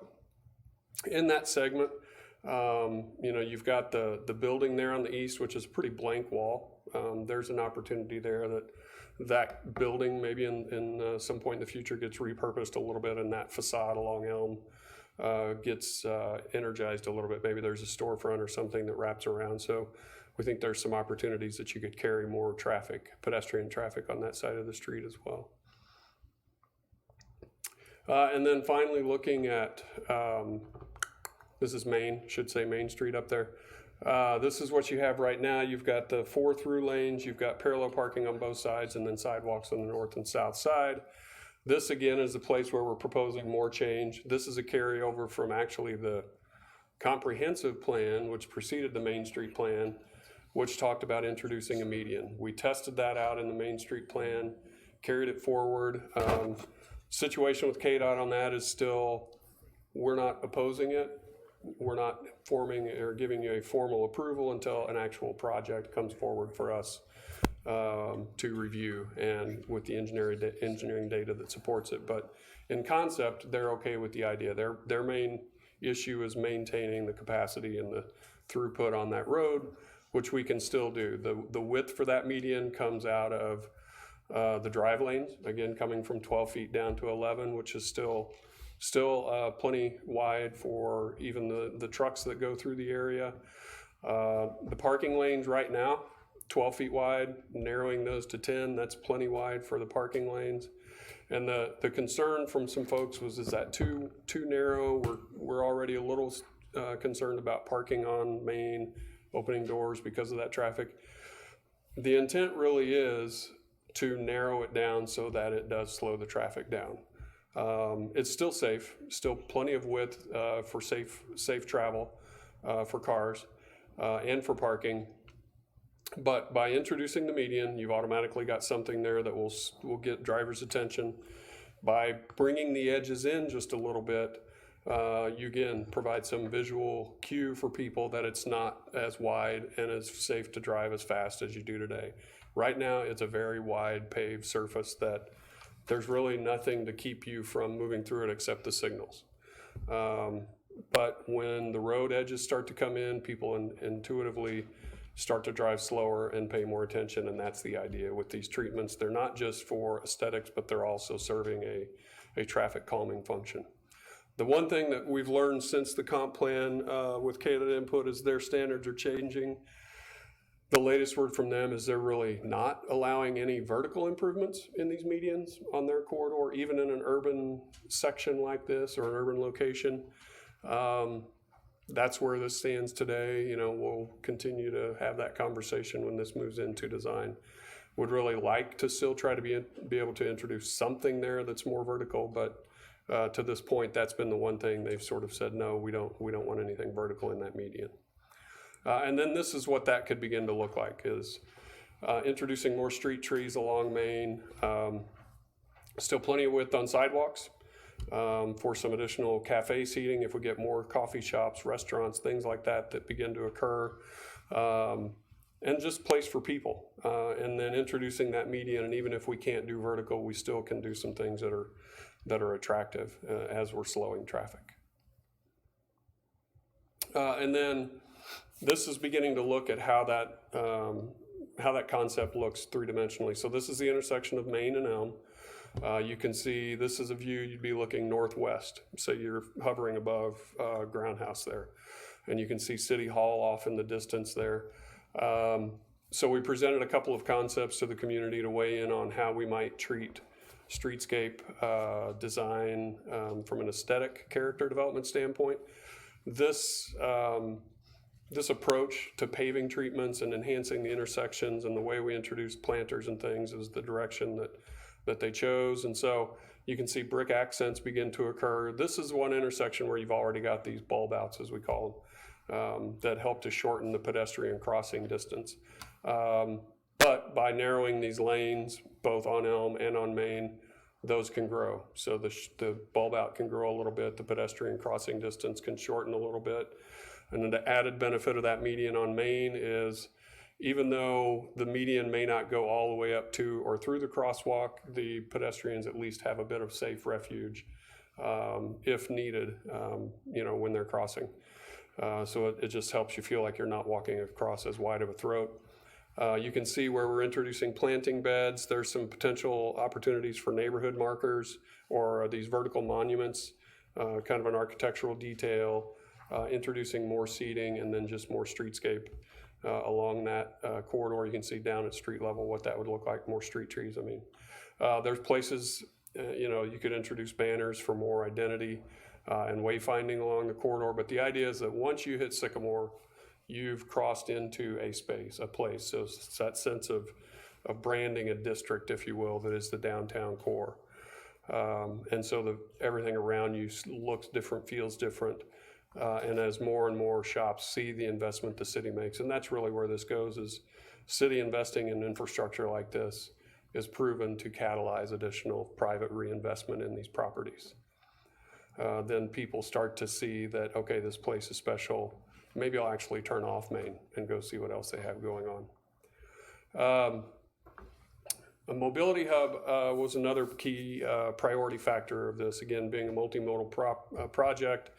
in that segment, you've got the building there on the east, which is a pretty blank wall. There's an opportunity there that building maybe in some point in the future gets repurposed a little bit, and that facade along Elm gets energized a little bit. Maybe there's a storefront or something that wraps around. So we think there's some opportunities that you could carry more traffic, pedestrian traffic on that side of the street as well. And then finally looking at, this is Main Street up there. This is what you have right now. You've got the 4 through lanes, you've got parallel parking on both sides, and then sidewalks on the north and south side. This again is the place where we're proposing more change. This is a carryover from actually the comprehensive plan, which preceded the Main Street plan, which talked about introducing a median. We tested that out in the Main Street plan, carried it forward. situation with KDOT on that is still, we're not opposing it. We're not forming or giving you a formal approval until an actual project comes forward for us to review, and with the engineering data that supports it. But in concept, they're okay with the idea. Their main issue is maintaining the capacity and the throughput on that road, which we can still do. The width for that median comes out of the drive lanes, again, coming from 12 feet down to 11, which is still plenty wide for even the trucks that go through the area. The parking lanes right now, 12 feet wide, narrowing those to 10, that's plenty wide for the parking lanes. And the concern from some folks was, is that too narrow? We're already a little concerned about parking on Main, opening doors because of that traffic. The intent really is to narrow it down so that it does slow the traffic down. It's still safe, still plenty of width for safe travel for cars and for parking. But by introducing the median, you've automatically got something there that will get drivers' attention. By bringing the edges in just a little bit, you again provide some visual cue for people that it's not as wide and as safe to drive as fast as you do today. Right now, it's a very wide paved surface that there's really nothing to keep you from moving through it except the signals. But when the road edges start to come in, people intuitively start to drive slower and pay more attention, and that's the idea with these treatments. They're not just for aesthetics, but they're also serving a traffic calming function. The one thing that we've learned since the comp plan with KDOT input is their standards are changing. The latest word from them is they're really not allowing any vertical improvements in these medians on their corridor, even in an urban section like this or an urban location. That's where this stands today. We'll continue to have that conversation when this moves into design. Would really like to still try to be able to introduce something there that's more vertical, but to this point, that's been the one thing they've sort of said, no, we don't want anything vertical in that median. And then this is what that could begin to look like, is introducing more street trees along Main, still plenty of width on sidewalks for some additional cafe seating if we get more coffee shops, restaurants, things like that begin to occur, and just place for people. And then introducing that median, and even if we can't do vertical, we still can do some things that are attractive as we're slowing traffic. And then this is beginning to look at how that concept looks three-dimensionally. So this is the intersection of Main and Elm. You can see this is a view, you'd be looking northwest. So you're hovering above Ground House there. And you can see City Hall off in the distance there. So we presented a couple of concepts to the community to weigh in on how we might treat streetscape design from an aesthetic character development standpoint. This approach to paving treatments and enhancing the intersections and the way we introduce planters and things is the direction that they chose. And so you can see brick accents begin to occur. This is one intersection where you've already got these bulb outs, as we call them, that help to shorten the pedestrian crossing distance. But by narrowing these lanes, both on Elm and on Main, those can grow. So the bulb out can grow a little bit, the pedestrian crossing distance can shorten a little bit. And then the added benefit of that median on Main is, even though the median may not go all the way up to or through the crosswalk, the pedestrians at least have a bit of safe refuge if needed, when they're crossing. So it just helps you feel like you're not walking across as wide of a throat. You can see where we're introducing planting beds. There's some potential opportunities for neighborhood markers or these vertical monuments, kind of an architectural detail, introducing more seating and then just more streetscape along that corridor. You can see down at street level what that would look like, more street trees. There's places, you could introduce banners for more identity and wayfinding along the corridor. But the idea is that once you hit Sycamore, you've crossed into a space, a place. So it's that sense of branding a district, if you will, that is the downtown core. And so everything around you looks different, feels different. And as more and more shops see the investment the city makes, and that's really where this goes, is city investing in infrastructure like this is proven to catalyze additional private reinvestment in these properties. Then people start to see that, okay, this place is special. Maybe I'll actually turn off Main and go see what else they have going on. A mobility hub was another key priority factor of this, again, being a multimodal project,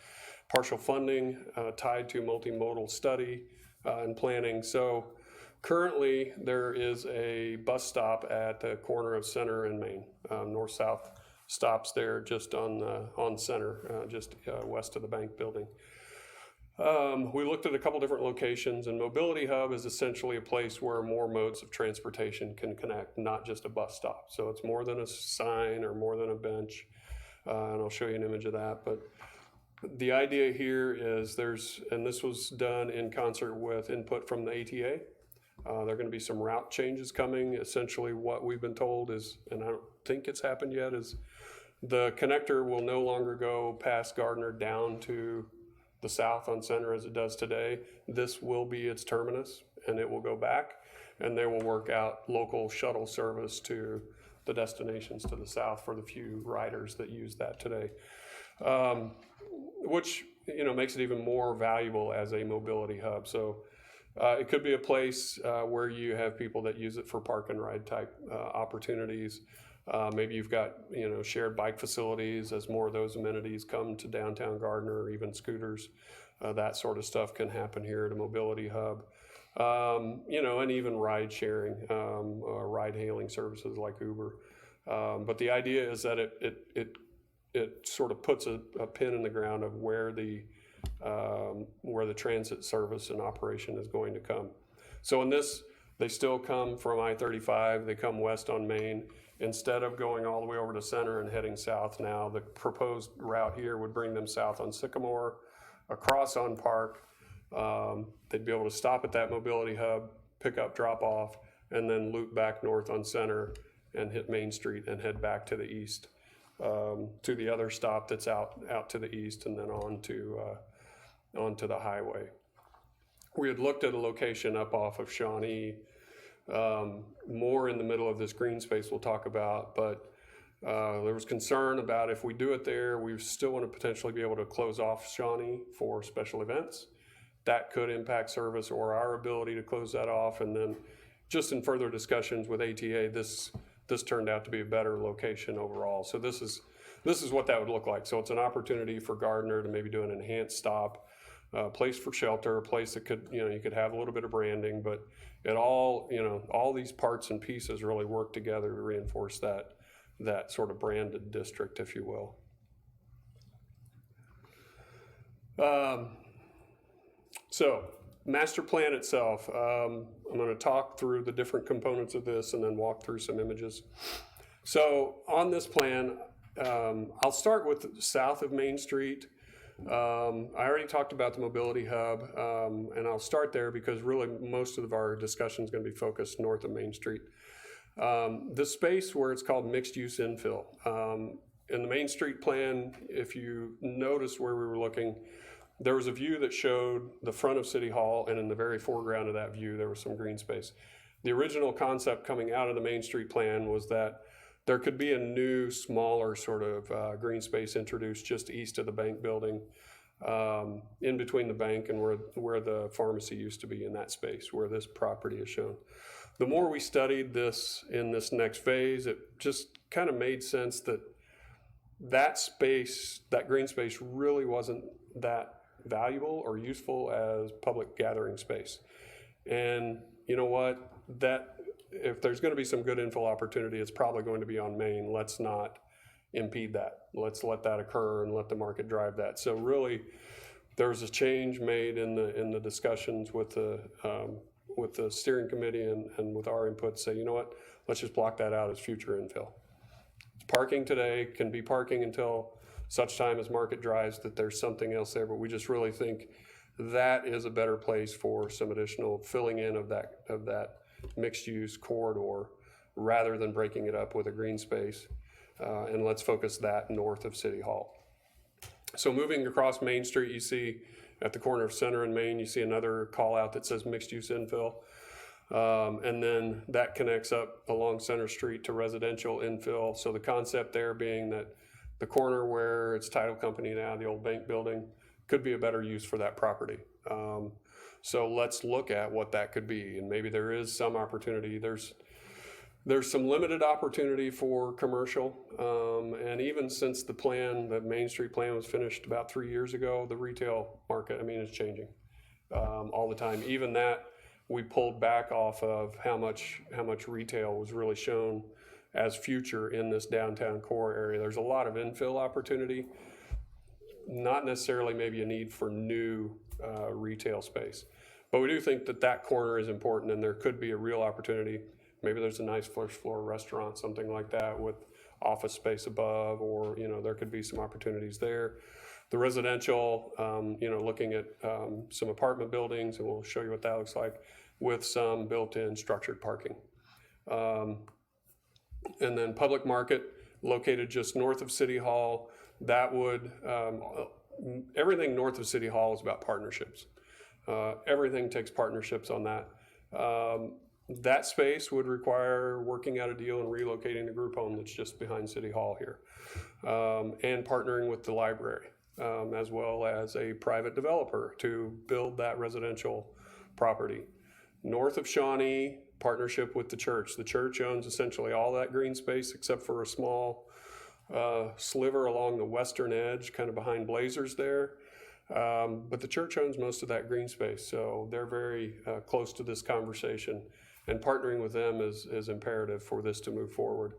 partial funding tied to multimodal study and planning. So currently, there is a bus stop at the corner of Center and Main, north-south stops there just on Center, just west of the bank building. We looked at a couple different locations, and Mobility Hub is essentially a place where more modes of transportation can connect, not just a bus stop. So it's more than a sign or more than a bench, and I'll show you an image of that. But the idea here is and this was done in concert with input from the ATA. There are going to be some route changes coming. Essentially what we've been told is, and I don't think it's happened yet, is the connector will no longer go past Gardner down to the south on Center as it does today. This will be its terminus, and it will go back, and they will work out local shuttle service to the destinations to the south for the few riders that use that today, which makes it even more valuable as a mobility hub. So it could be a place where you have people that use it for park and ride type opportunities. Maybe you've got shared bike facilities as more of those amenities come to downtown Gardner, or even scooters. That sort of stuff can happen here at a mobility hub. And even ride sharing, ride hailing services like Uber. But the idea is that it sort of puts a pin in the ground of where the transit service and operation is going to come. So in this, they still come from I-35. They come west on Main. Instead of going all the way over to Center and heading south now, the proposed route here would bring them south on Sycamore, across on Park. They'd be able to stop at that mobility hub, pick up, drop off, and then loop back north on Center and hit Main Street and head back to the east, to the other stop that's out to the east, and then onto the highway. We had looked at a location up off of Shawnee, more in the middle of this green space we'll talk about, but there was concern about if we do it there, we still want to potentially be able to close off Shawnee for special events. That could impact service or our ability to close that off. And then just in further discussions with ATA, this turned out to be a better location overall. So this is what that would look like. So it's an opportunity for Gardner to maybe do an enhanced stop, place for shelter, a place that could, you could have a little bit of branding, but it all these parts and pieces really work together to reinforce that sort of branded district, if you will. So master plan itself, I'm going to talk through the different components of this and then walk through some images. So on this plan, I'll start with south of Main Street. I already talked about the mobility hub, and I'll start there because really most of our discussion is going to be focused north of Main Street. The space where it's called mixed use infill. In the Main Street plan, if you notice where we were looking, there was a view that showed the front of City Hall, and in the very foreground of that view, there was some green space. The original concept coming out of the Main Street plan was that there could be a new, smaller sort of green space introduced just east of the bank building, in between the bank and where the pharmacy used to be, in that space where this property is shown. The more we studied this in this next phase, it just kind of made sense that space, that green space, really wasn't that valuable or useful as public gathering space. And you know what? If there's going to be some good infill opportunity, it's probably going to be on Main. Let's not impede that. Let's let that occur and let the market drive that. So really, there was a change made in the discussions with the steering committee and with our input. Say, you know what? Let's just block that out as future infill. It's parking today, can be parking until such time as market drives that there's something else there. But we just really think that is a better place for some additional filling in of that mixed-use corridor rather than breaking it up with a green space. And let's focus that north of City Hall. So moving across Main Street, you see at the corner of Center and Main, you see another call out that says mixed-use infill. And then that connects up along Center Street to residential infill. So the concept there being that the corner where it's title company now, the old bank building, could be a better use for that property. So let's look at what that could be, and maybe there is some opportunity. There's some limited opportunity for commercial, and even since the Main Street plan was finished about 3 years ago, the retail market, I mean, is changing all the time. Even that, we pulled back off of how much retail was really shown as future in this downtown core area. There's a lot of infill opportunity, not necessarily maybe a need for new retail space. But we do think that that corner is important, and there could be a real opportunity. Maybe there's a nice first floor restaurant, something like that, with office space above, or there could be some opportunities there. The residential, looking at some apartment buildings, and we'll show you what that looks like, with some built-in structured parking. And then public market, located just north of City Hall. That would, everything north of City Hall is about partnerships. Everything takes partnerships on that. That space would require working out a deal and relocating the group home that's just behind City Hall here, and partnering with the library, as well as a private developer to build that residential property. North of Shawnee, partnership with the church. The church owns essentially all that green space except for a small sliver along the western edge, kind of behind Blazers there. But the church owns most of that green space, so they're very close to this conversation, and partnering with them is imperative for this to move forward.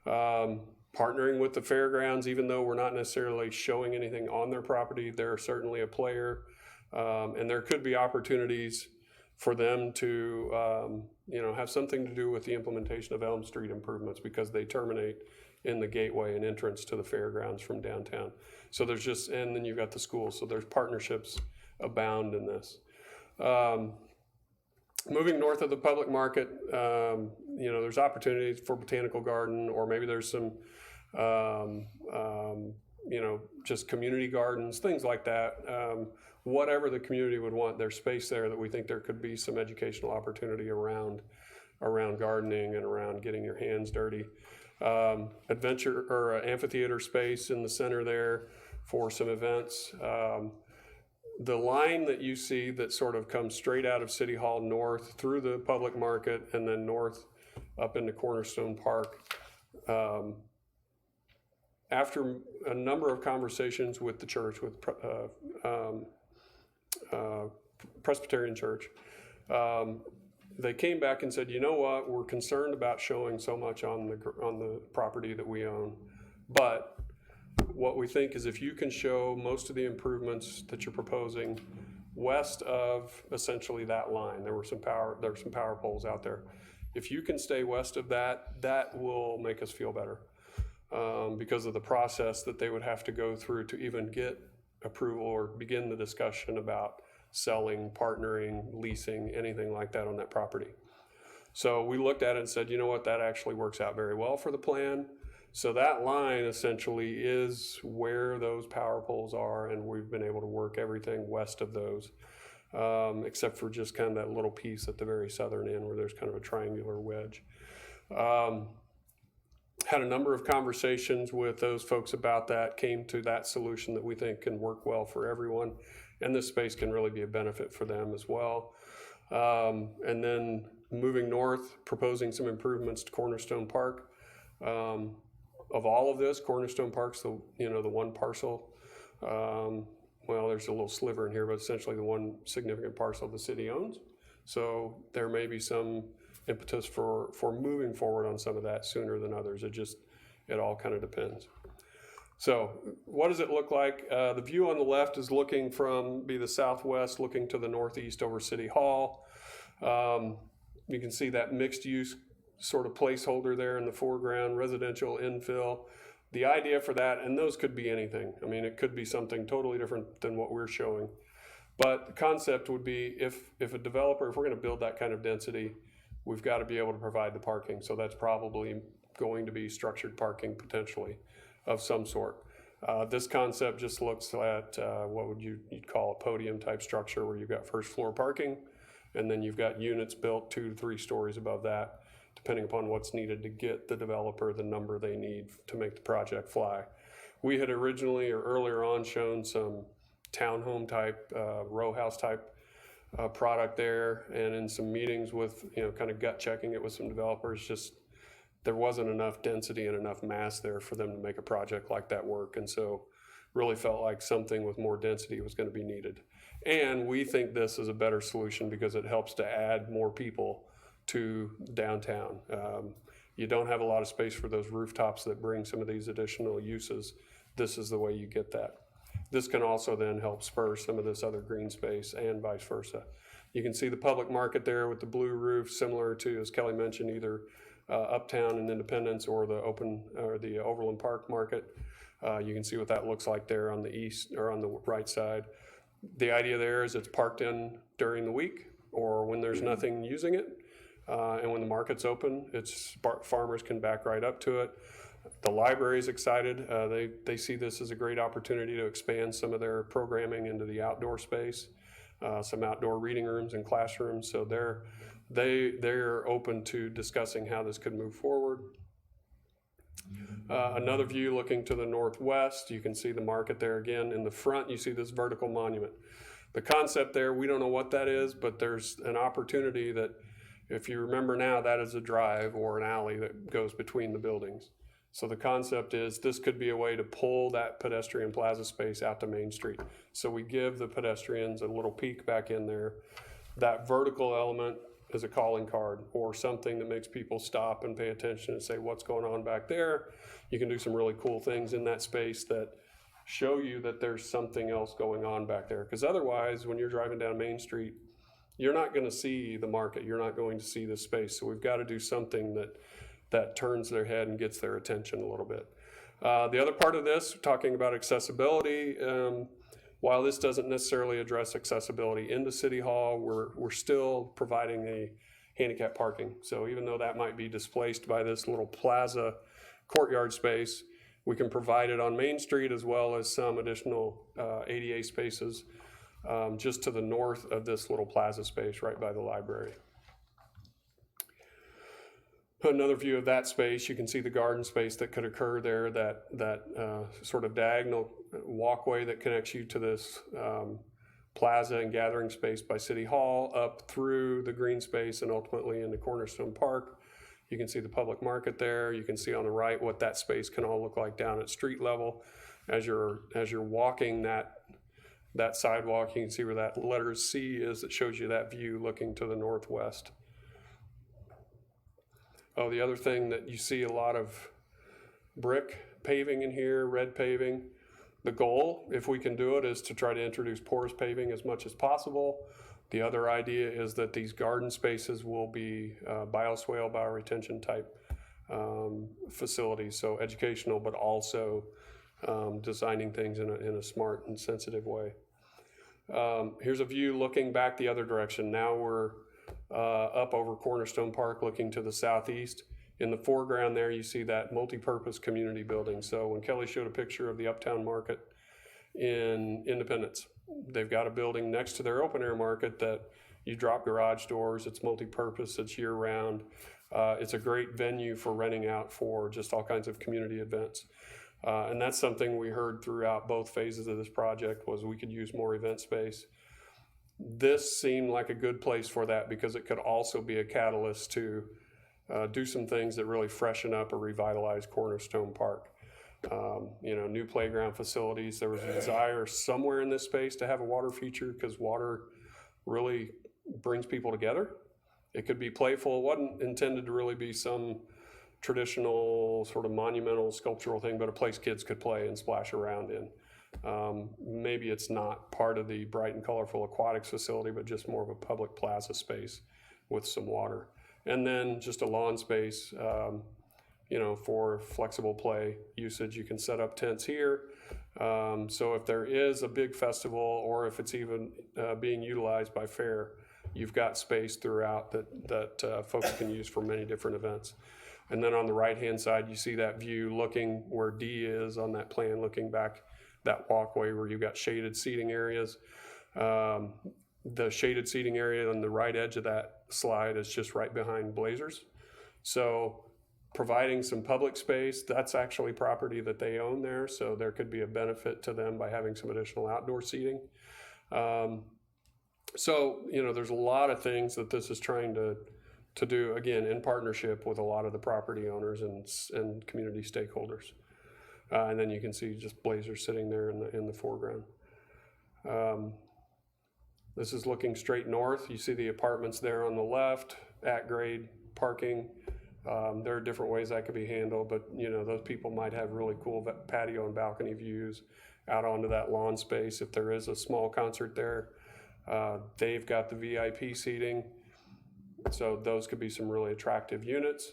Partnering with the fairgrounds, even though we're not necessarily showing anything on their property, they're certainly a player, and there could be opportunities for them to have something to do with the implementation of Elm Street improvements, because they terminate in the gateway and entrance to the fairgrounds from downtown. So there's and then you've got the school, so there's partnerships abound in this. Moving north of the public market, there's opportunities for botanical garden, or maybe there's some, just community gardens, things like that. Whatever the community would want, there's space there that we think there could be some educational opportunity around gardening and around getting your hands dirty. Adventure or amphitheater space in the center there for some events. The line that you see that sort of comes straight out of City Hall north through the public market and then north up into Cornerstone Park. After a number of conversations with the church, with Presbyterian Church, they came back and said, you know what, we're concerned about showing so much on the property that we own, but what we think is if you can show most of the improvements that you're proposing west of essentially that line, there were some power poles out there. If you can stay west of that, that will make us feel better, because of the process that they would have to go through to even get approval or begin the discussion about selling, partnering, leasing, anything like that on that property. So we looked at it and said, you know what, that actually works out very well for the plan. So that line essentially is where those power poles are, and we've been able to work everything west of those, except for just kind of that little piece at the very southern end where there's kind of a triangular wedge. Had a number of conversations with those folks about that, came to that solution that we think can work well for everyone, and this space can really be a benefit for them as well. And then moving north, proposing some improvements to Cornerstone Park. Of all of this, Cornerstone Park's the one parcel. Well, there's a little sliver in here, but essentially the one significant parcel the city owns. So there may be some impetus for moving forward on some of that sooner than others. It all kind of depends. So what does it look like? The view on the left is looking from the southwest, looking to the northeast over City Hall. You can see that mixed use sort of placeholder there in the foreground, residential infill. The idea for that, and those could be anything. I mean, it could be something totally different than what we're showing. But the concept would be if we're going to build that kind of density, we've got to be able to provide the parking. So that's probably going to be structured parking potentially of some sort. This concept just looks at what you'd call a podium type structure where you've got first floor parking, And then you've got units built 2 to 3 stories above that, depending upon what's needed to get the developer the number they need to make the project fly. We had originally or earlier on shown some townhome type, row house type product there, and in some meetings with, kind of gut checking it with some developers, just there wasn't enough density and enough mass there for them to make a project like that work. And so really felt like something with more density was going to be needed. And we think this is a better solution because it helps to add more people to downtown. You don't have a lot of space for those rooftops that bring some of these additional uses. This is the way you get that. This can also then help spur some of this other green space and vice versa. You can see the public market there with the blue roof, similar to, as Kelly mentioned, either Uptown and Independence or the Overland Park market. You can see what that looks like there on the east or on the right side. The idea there is it's parked in during the week or when there's nothing using it. And when the market's open, farmers can back right up to it. The library's excited. They see this as a great opportunity to expand some of their programming into the outdoor space, some outdoor reading rooms and classrooms. So they're open to discussing how this could move forward. Another view looking to the northwest, you can see the market there again. In the front, you see this vertical monument. The concept there, we don't know what that is, but there's an opportunity that, if you remember now, that is a drive or an alley that goes between the buildings. So the concept is this could be a way to pull that pedestrian plaza space out to Main Street. So we give the pedestrians a little peek back in there. That vertical element is a calling card or something that makes people stop and pay attention and say, what's going on back there? You can do some really cool things in that space that show you that there's something else going on back there. Because otherwise, when you're driving down Main Street, you're not going to see the market. You're not going to see the space. So we've got to do something that turns their head and gets their attention a little bit. The other part of this, talking about accessibility, while this doesn't necessarily address accessibility into City Hall, we're still providing a handicap parking. So even though that might be displaced by this little plaza courtyard space, we can provide it on Main Street as well as some additional ADA spaces just to the north of this little plaza space right by the library. Another view of that space, you can see the garden space that could occur there, that sort of diagonal walkway that connects you to this plaza and gathering space by City Hall up through the green space and ultimately into Cornerstone Park. You can see the public market there. You can see on the right what that space can all look like down at street level. As you're walking that sidewalk, you can see where that letter C is that shows you that view looking to the northwest. Oh, the other thing that you see a lot of brick paving in here, red paving. The goal, if we can do it, is to try to introduce porous paving as much as possible. The other idea is that these garden spaces will be bioswale, bioretention type facilities, so educational, but also designing things in a smart and sensitive way. Here's a view looking back the other direction. Now we're up over Cornerstone Park looking to the southeast. In the foreground there, you see that multi-purpose community building. So when Kelly showed a picture of the Uptown Market in Independence, they've got a building next to their open air market that you drop garage doors. It's multi-purpose, it's year round. It's a great venue for renting out for just all kinds of community events. And that's something we heard throughout both phases of this project was we could use more event space. This seemed like a good place for that because it could also be a catalyst to do some things that really freshen up or revitalize Cornerstone Park. New playground facilities. There was a desire somewhere in this space to have a water feature because water really brings people together. It could be playful. It wasn't intended to really be some traditional sort of monumental sculptural thing, but a place kids could play and splash around in. Maybe it's not part of the bright and colorful aquatics facility, but just more of a public plaza space with some water. And then just a lawn space, for flexible play usage. You can set up tents here. So if there is a big festival or if it's even being utilized by fair, you've got space throughout that folks can use for many different events. And then on the right-hand side, you see that view looking where D is on that plan, looking back that walkway where you've got shaded seating areas. The shaded seating area on the right edge of that slide is just right behind Blazers. So providing some public space, that's actually property that they own there, so there could be a benefit to them by having some additional outdoor seating. So, you know, there's a lot of things that this is trying to do, again, in partnership with a lot of the property owners and community stakeholders. And then you can see just Blazers sitting there in the foreground. This is looking straight north. You see the apartments there on the left, at grade parking. There are different ways that could be handled, but you know, those people might have really cool patio and balcony views out onto that lawn space. If there is a small concert there, they've got the VIP seating. So those could be some really attractive units.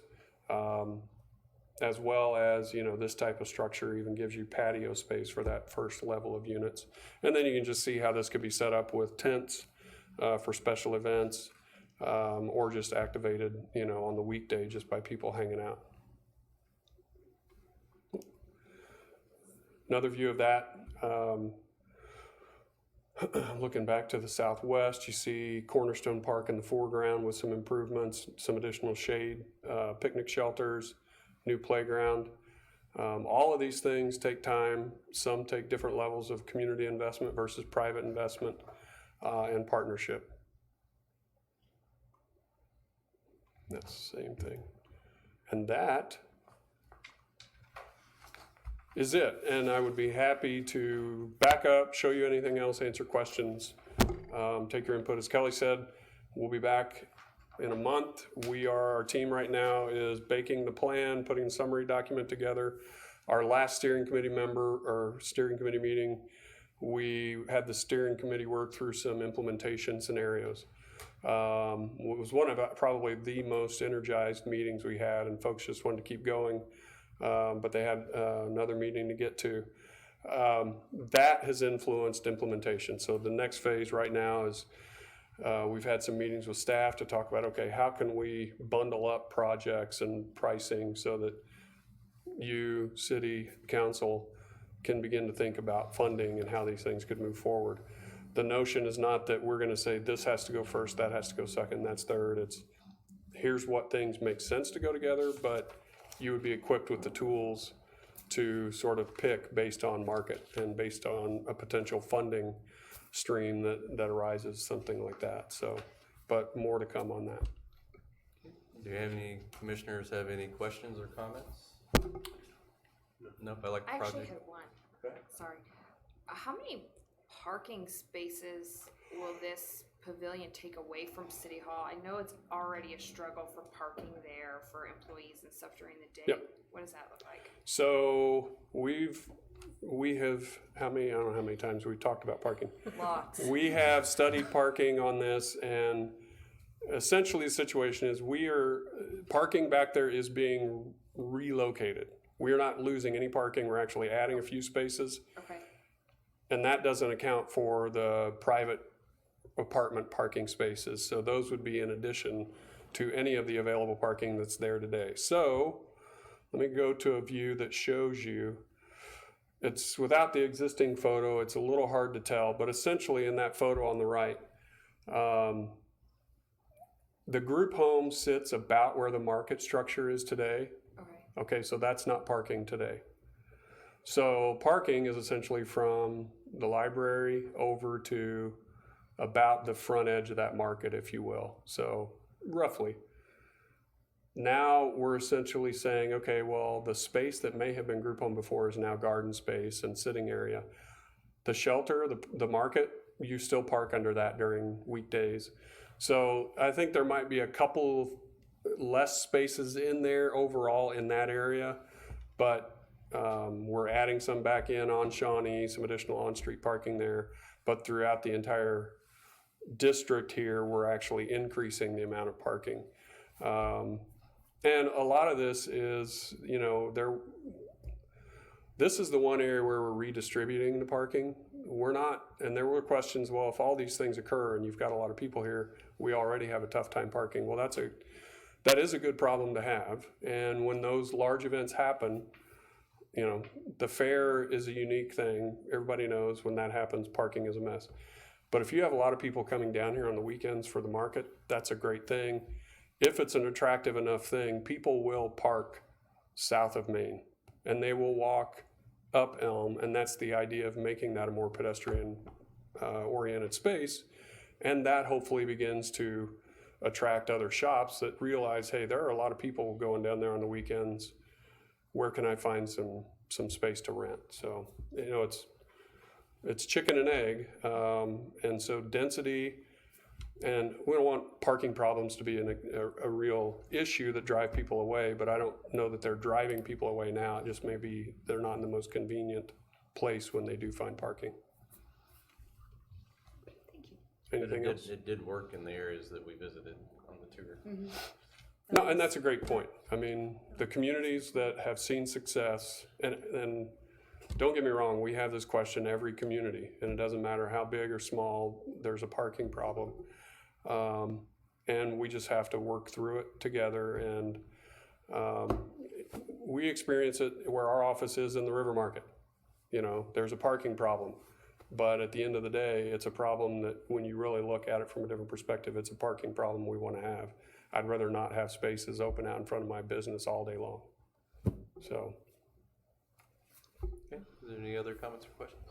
As well as, you know, this type of structure even gives you patio space for that first level of units. And then you can just see how this could be set up with tents for special events, or just activated, you know, on the weekday just by people hanging out. Another view of that, looking back to the southwest, you see Cornerstone Park in the foreground with some improvements, some additional shade, picnic shelters, new playground. All of these things take time. Some take different levels of community investment versus private investment and partnership. That's the same thing. And that is it. And I would be happy to back up, show you anything else, answer questions, take your input. As Kelly said, we'll be back in a month. Our team right now is baking the plan, putting a summary document together. Our last steering committee meeting, we had the steering committee work through some implementation scenarios. It was one of probably the most energized meetings we had, and folks just wanted to keep going, but they had another meeting to get to. That has influenced implementation. So the next phase right now is we've had some meetings with staff to talk about, okay, how can we bundle up projects and pricing so that you, city council, can begin to think about funding and how these things could move forward. The notion is not that we're going to say this has to go first, that has to go second, that's third. It's here's what things make sense to go together, but you would be equipped with the tools to sort of pick based on market and based on a potential funding stream that arises, something like that. So, but more to come on that. Do you have any commissioners have any questions or comments? Nope, I like the I project. actually had one. Sorry. How many parking spaces will this pavilion take away from City Hall? I know it's already a struggle for parking there for employees and stuff during the day. Yep. What does that look like? So we have, I don't know how many times we've talked about parking. Lots. We have studied parking on this, and essentially the situation is parking back there is being relocated. We are not losing any parking. We're actually adding a few spaces. Okay. And that doesn't account for the private apartment parking spaces. So those would be in addition to any of the available parking that's there today. So let me go to a view that shows you. It's without the existing photo. It's a little hard to tell, but essentially in that photo on the right, the group home sits about where the market structure is today. Okay, so that's not parking today. So parking is essentially from the library over to about the front edge of that market, if you will. So roughly. Now we're essentially saying, okay, well, the space that may have been group home before is now garden space and sitting area. The shelter, the market, you still park under that during weekdays. So I think there might be a couple less spaces in there overall in that area, but we're adding some back in on Shawnee, some additional on-street parking there. But throughout the entire district here, we're actually increasing the amount of parking. And a lot of this is, you know, this is the one area where we're redistributing the parking. We're not, and there were questions, well, if all these things occur and you've got a lot of people here, we already have a tough time parking. Well, that is a good problem to have. And when those large events happen, you know, the fair is a unique thing. Everybody knows when that happens, parking is a mess. But if you have a lot of people coming down here on the weekends for the market, that's a great thing. If it's an attractive enough thing, people will park south of Main and they will walk up Elm, and that's the idea of making that a more pedestrian oriented space. And that hopefully begins to attract other shops that realize, hey, there are a lot of people going down there on the weekends. Where can I find some space to rent? So, you know, it's chicken and egg. And so density, and we don't want parking problems to be a real issue that drive people away, but I don't know that they're driving people away now. It just maybe they're not in the most convenient place when they do find parking. Thank you. Anything else? It did work in the areas that we visited on the tour. No, and that's a great point. I mean, the communities that have seen success, and don't get me wrong, we have this question every community, and it doesn't matter how big or small, there's a parking problem. And we just have to work through it together. And we experience it where our office is in the River Market. You know, there's a parking problem. But at the end of the day, it's a problem that when you really look at it from a different perspective, it's a parking problem we want to have. I'd rather not have spaces open out in front of my business all day long. So. Okay, is there any other comments or questions?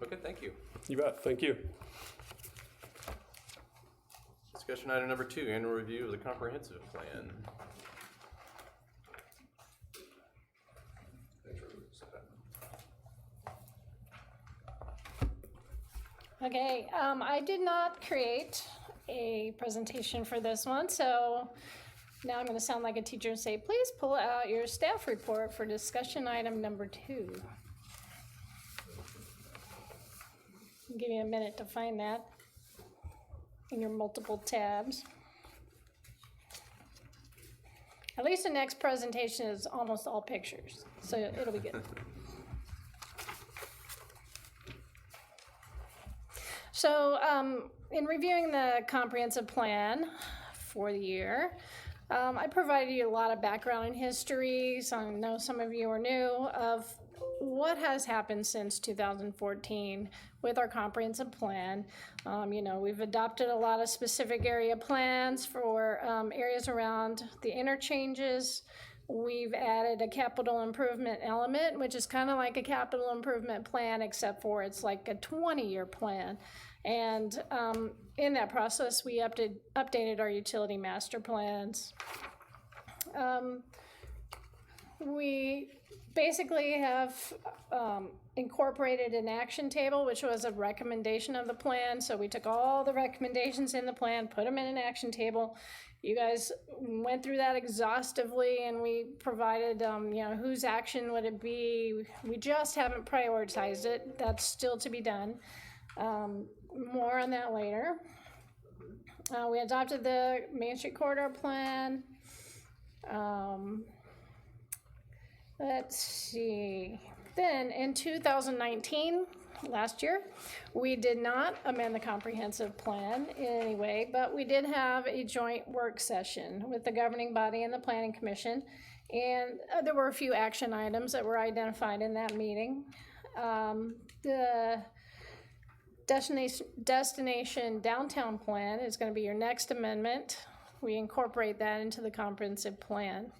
Okay, thank you. You bet, thank you. Discussion item number 2, annual review of the comprehensive plan. Okay, I did not create a presentation for this one, so now I'm going to sound like a teacher and say, please pull out your staff report for discussion item number 2. I'll give you a minute to find that in your multiple tabs. At least the next presentation is almost all pictures, so it'll be good. So in reviewing the comprehensive plan for the year, I provided you a lot of background and history, so I know some of you are new, of what has happened since 2014 with our comprehensive plan. You know, we've adopted a lot of specific area plans for areas around the interchanges. We've added a capital improvement element, which is kind of like a capital improvement plan, except for it's like a 20-year plan. And in that process, we updated our utility master plans. We basically have incorporated an action table, which was a recommendation of the plan. So we took all the recommendations in the plan, put them in an action table. You guys went through that exhaustively, and we provided, you know, whose action would it be? We just haven't prioritized it. That's still to be done. More on that later. We adopted the Main Street Corridor Plan. Let's see. Then in 2019, last year, we did not amend the comprehensive plan in any way, but we did have a joint work session with the governing body and the planning commission. And there were a few action items that were identified in that meeting. The Destination Downtown Plan is going to be your next amendment. We incorporate that into the comprehensive plan.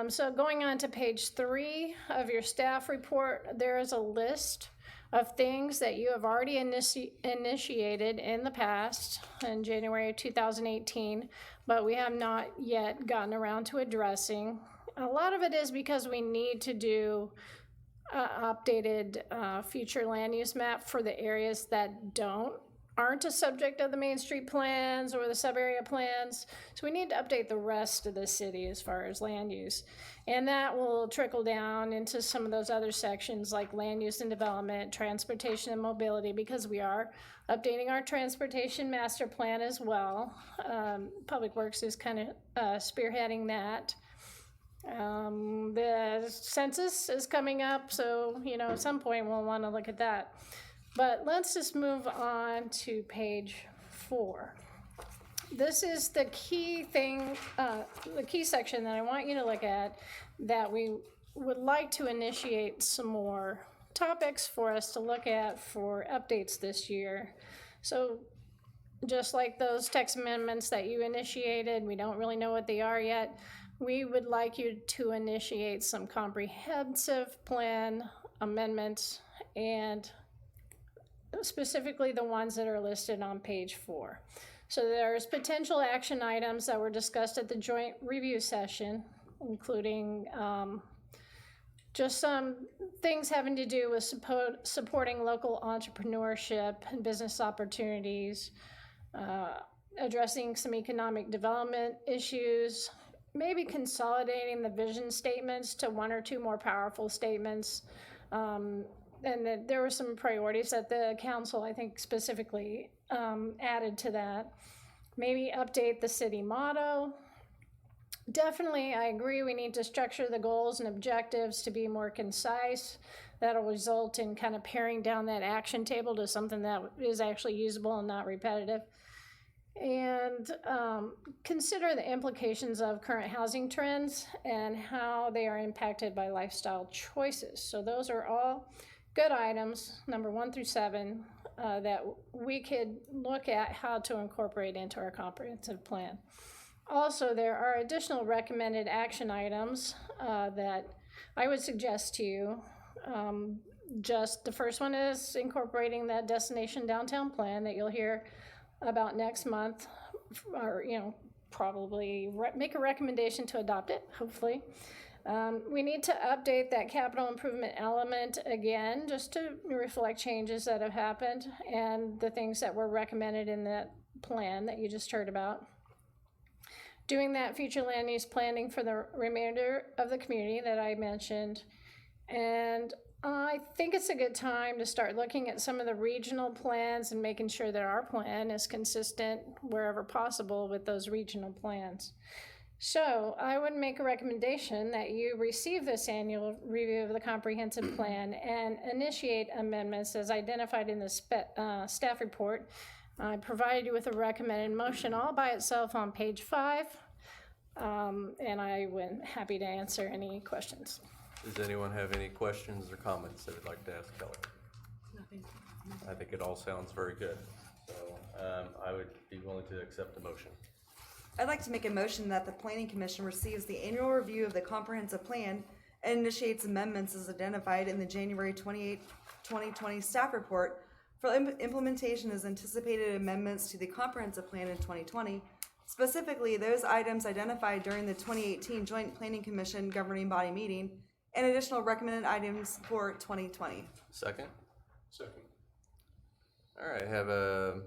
So going on to page 3 of your staff report, there is a list of things that you have already initiated in the past in January of 2018, but we have not yet gotten around to addressing. A lot of it is because we need to do updated future land use map for the areas that aren't a subject of the Main Street plans or the sub-area plans. So we need to update the rest of the city as far as land use. And that will trickle down into some of those other sections like land use and development, transportation and mobility, because we are updating our transportation master plan as well. Public Works is kind of spearheading that. The census is coming up, so, you know, at some point we'll want to look at that. But let's just move on to page 4. This is the key thing, the key section that I want you to look at, that we would like to initiate some more topics for us to look at for updates this year. So just like those text amendments that you initiated, we don't really know what they are yet. We would like you to initiate some comprehensive plan amendments, and specifically the ones that are listed on page 4. So there's potential action items that were discussed at the joint review session, including just some things having to do with supporting local entrepreneurship and business opportunities, addressing some economic development issues, maybe consolidating the vision statements to 1 or 2 more powerful statements. And there were some priorities that the council, I think, specifically added to that. Maybe update the city motto. Definitely, I agree, we need to structure the goals and objectives to be more concise. That'll result in kind of paring down that action table to something that is actually usable and not repetitive. And consider the implications of current housing trends and how they are impacted by lifestyle choices. So those are all good items, number 1 through 7, that we could look at how to incorporate into our comprehensive plan. Also, there are additional recommended action items that I would suggest to you. Just the first one is incorporating that destination downtown plan that you'll hear about next month, or probably make a recommendation to adopt it, hopefully. We need to update that capital improvement element again, just to reflect changes that have happened and the things that were recommended in that plan that you just heard about. Doing that future land use planning for the remainder of the community that I mentioned. And I think it's a good time to start looking at some of the regional plans and making sure that our plan is consistent wherever possible with those regional plans. So I would make a recommendation that you receive this annual review of the comprehensive plan and initiate amendments as identified in the staff report. I provided you with a recommended motion all by itself on page 5, and I would happy to answer any questions. Does anyone have any questions or comments they would like to ask Kelly? Nothing. I think it all sounds very good. So I would be willing to accept the motion. I'd like to make a motion that the Planning Commission receives the annual review of the comprehensive plan and initiates amendments as identified in the January 28, 2020 staff report for implementation as anticipated amendments to the comprehensive plan in 2020, specifically those items identified during the 2018 Joint Planning Commission governing body meeting and additional recommended items for 2020. Second? Second. All right, I have a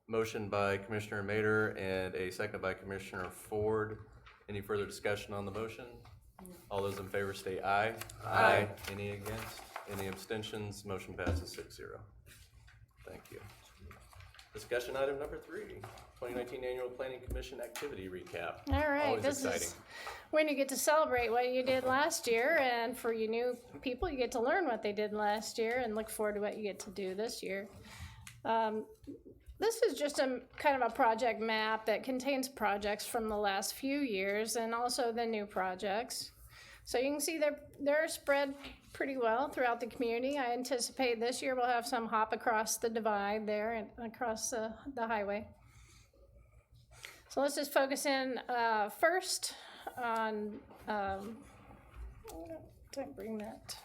motion by Commissioner Mader and a second by Commissioner Ford. Any further discussion on the motion? All those in favor say aye. Aye. Any against? Any abstentions? Motion passes 6-0. Thank you. Discussion item number 3, 2019 Annual Planning Commission Activity Recap. All right, Always this exciting. is when you get to celebrate what you did last year, and for you new people, you get to learn what they did last year and look forward to what you get to do this year. This is just a kind of a project map that contains projects from the last few years and also the new projects. So you can see they're spread pretty well throughout the community. I anticipate this year we'll have some hop across the divide there and across the highway. So let's just focus in first on, bring that,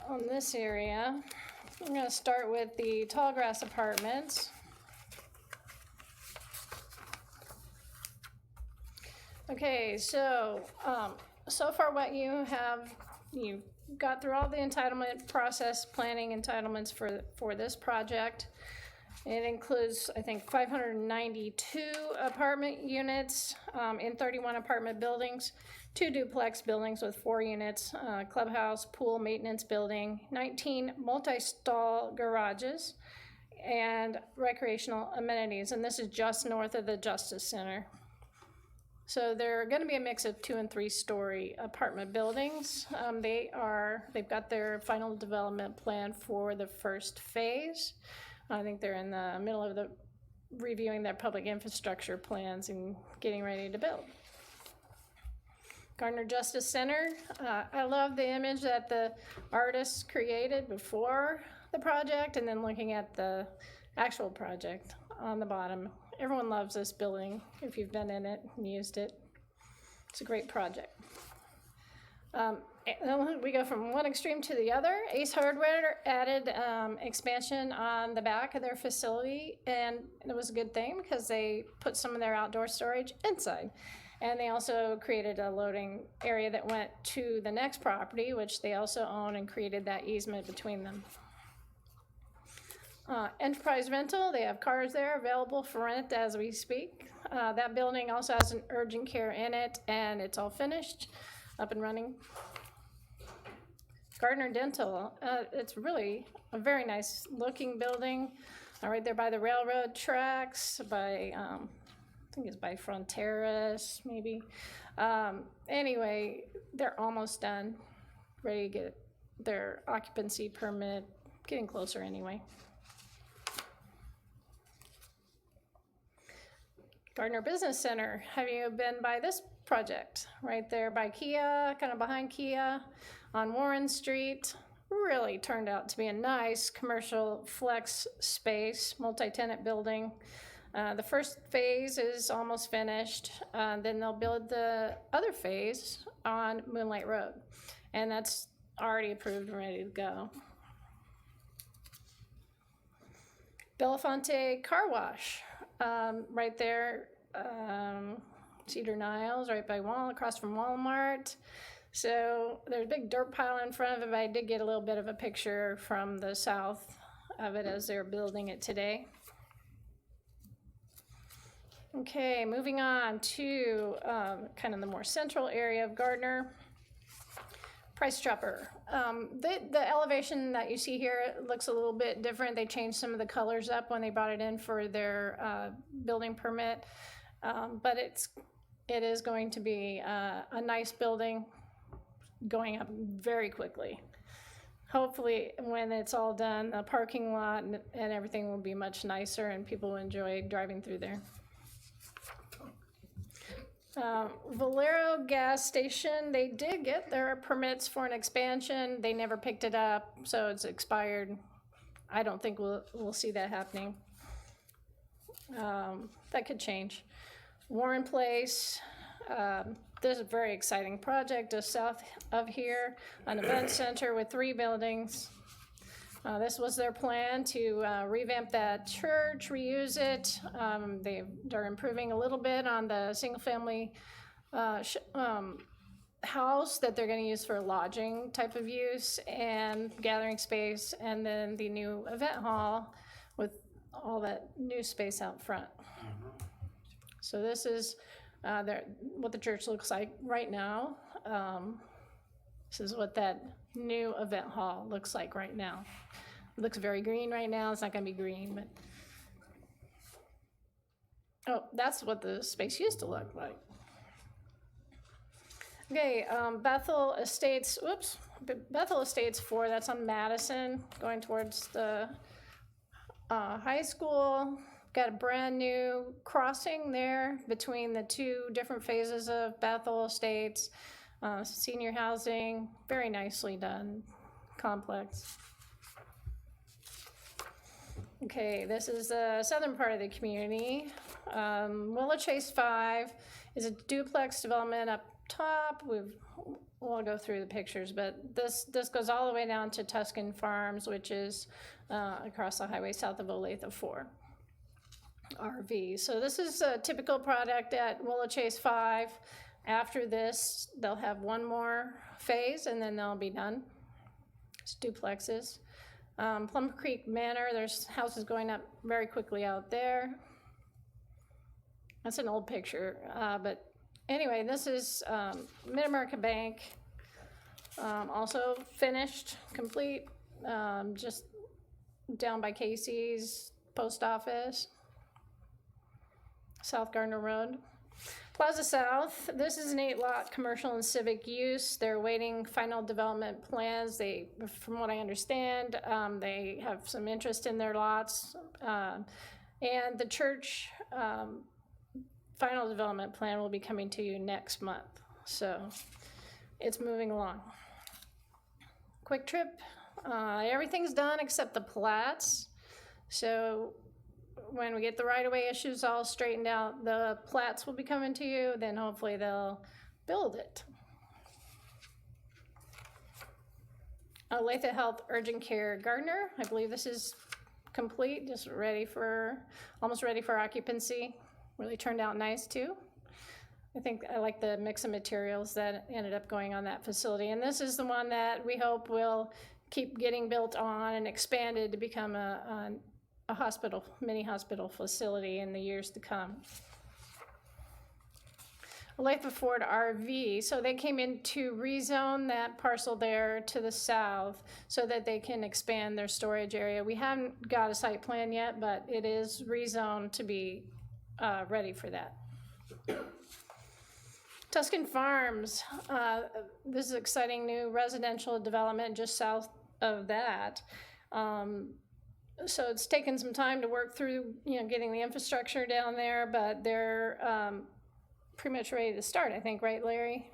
on this area. I'm going to start with the Tallgrass Apartments. Okay, so so far what you got through all the entitlement process, planning entitlements for this project. It includes, I think, 592 apartment units in 31 apartment buildings, 2 duplex buildings with 4 units, clubhouse, pool, maintenance building, 19 multi-stall garages, and recreational amenities. And this is just north of the Justice Center. So they're going to be a mix of 2- and 3-story apartment buildings. They've got their final development plan for the first phase. I think they're in the middle of reviewing their public infrastructure plans and getting ready to build. Gardner Justice Center. I love the image that the artists created before the project and then looking at the actual project on the bottom. Everyone loves this building if you've been in it and used it. It's a great project. And then we go from one extreme to the other. Ace Hardware added expansion on the back of their facility, and it was a good thing because they put some of their outdoor storage inside. And they also created a loading area that went to the next property, which they also own, and created that easement between them. Enterprise Rental, they have cars there available for rent as we speak. That building also has an urgent care in it, and it's all finished, up and running. Gardner Dental, it's really a very nice looking building, right there by the railroad tracks, by I think it's by Fronteras, maybe. Anyway, they're almost done, ready to get their occupancy permit, getting closer anyway. Gardner Business Center, have you been by this project? Right there by Kia, kind of behind Kia on Warren Street. Really turned out to be a nice commercial flex space, multi-tenant building. The first phase is almost finished. Then they'll build the other phase on Moonlight Road. And that's already approved and ready to go. Belafonte Car Wash, right there, Cedar Niles, right by across from Walmart. So there's a big dirt pile in front of it, but I did get a little bit of a picture from the south of it as they're building it today. Okay, moving on to kind of the more central area of Gardner. Price Chopper. The elevation that you see here looks a little bit different. They changed some of the colors up when they brought it in for their building permit. But it is going to be a nice building going up very quickly. Hopefully, when it's all done, the parking lot and everything will be much nicer and people will enjoy driving through there. Valero gas station, they did get their permits for an expansion. They never picked it up, so it's expired. I don't think we'll see that happening. That could change. Warren Place, this is a very exciting project just south of here, an event center with 3 buildings. This was their plan to revamp that church, reuse it. They're improving a little bit on the single-family house that they're going to use for lodging type of use and gathering space, and then the new event hall with all that new space out front. So this is what the church looks like right now. This is what that new event hall looks like right now. It looks very green right now. It's not going to be green, but oh, that's what the space used to look like. Okay, Bethel Estates 4, that's on Madison, going towards the high school. Got a brand new crossing there between the 2 different phases of Bethel Estates. Senior housing, very nicely done complex. Okay, this is the southern part of the community. Willow Chase 5 is a duplex development up top. We'll go through the pictures, but this goes all the way down to Tuscan Farms, which is across the highway south of Olathe 4 RV. So this is a typical product at Willow Chase 5. After this, they'll have one more phase and then they'll be done. It's duplexes. Plum Creek Manor, there's houses going up very quickly out there. That's an old picture, but anyway, this is Mid-America Bank, also finished, complete, just down by Casey's post office, South Gardner Road. Plaza South, this is an 8-lot commercial and civic use. They're awaiting final development plans. From what I understand, they have some interest in their lots. And the church final development plan will be coming to you next month. So it's moving along. Quick Trip, everything's done except the plats. So when we get the right-of-way issues all straightened out, the plats will be coming to you, then hopefully they'll build it. Olathe Health Urgent Care Gardner, I believe this is complete, just almost ready for occupancy. Really turned out nice too. I like the mix of materials that ended up going on that facility. And this is the one that we hope will keep getting built on and expanded to become a hospital, mini hospital facility in the years to come. Olathe Ford RV, so they came in to rezone that parcel there to the south so that they can expand their storage area. We haven't got a site plan yet, but it is rezoned to be ready for that. Tuscan Farms, this is exciting new residential development just south of that. So it's taken some time to work through, getting the infrastructure down there, but they're pretty much ready to start, I think, right, Larry?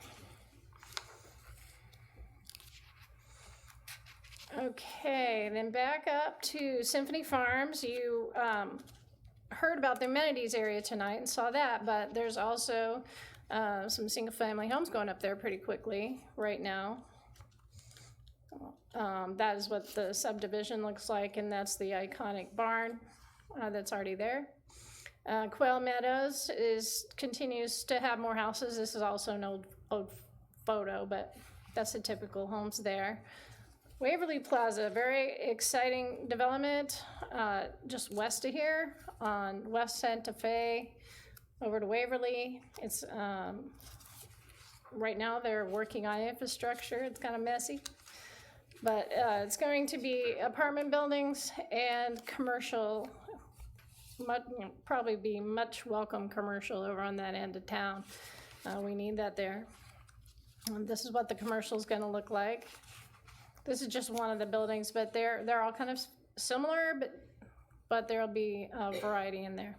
Okay, then back up to Symphony Farms. You heard about the amenities area tonight and saw that, but there's also some single-family homes going up there pretty quickly right now. That is what the subdivision looks like, and that's the iconic barn that's already there. Quail Meadows continues to have more houses. This is also an old photo, but that's the typical homes there. Waverly Plaza, very exciting development just west of here on West Santa Fe over to Waverly. It's right now they're working on infrastructure. It's kind of messy, but it's going to be apartment buildings and commercial. Probably be much welcome commercial over on that end of town. We need that there. This is what the commercial is going to look like. This is just one of the buildings, but they're all kind of similar, but there'll be a variety in there.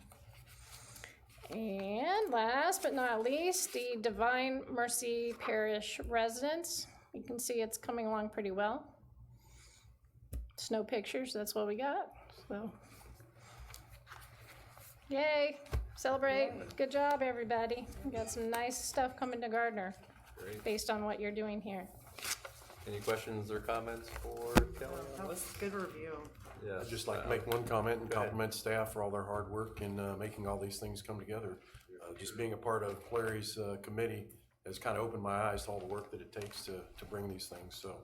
And last but not least, the Divine Mercy Parish residence. You can see it's coming along pretty well. Snow pictures, that's what we got. So. Yay, celebrate. Good job, everybody. We got some nice stuff coming to Gardner. Great. Based on what you're doing here. Any questions or comments for Kelly? That was a good review. Yeah. I'd just like to make one comment and compliment staff for all their hard work in making all these things come together. Just being a part of Larry's committee has kind of opened my eyes to all the work that it takes to bring these things. So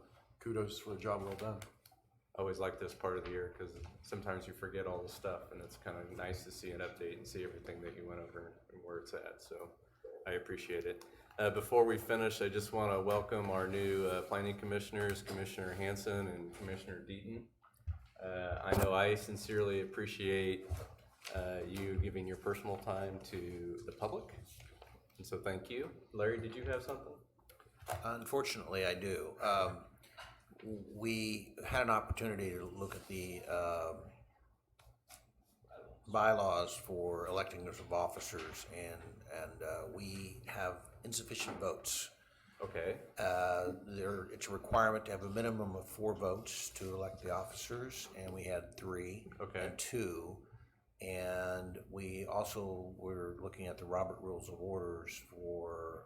kudos for a job well done. I always like this part of the year because sometimes you forget all the stuff, and it's kind of nice to see an update and see everything that you went over and where it's at. So I appreciate it. Before we finish, I just want to welcome our new planning commissioners, Commissioner Hanson and Commissioner Deaton. I know I sincerely appreciate you giving your personal time to the public, and so thank you. Larry, did you have something? Unfortunately, I do. We had an opportunity to look at the bylaws for electing of officers, and we have insufficient votes. Okay. It's a requirement to have a minimum of 4 votes to elect the officers, and we had 3 and 2. And we also were looking at the Robert Rules of Orders for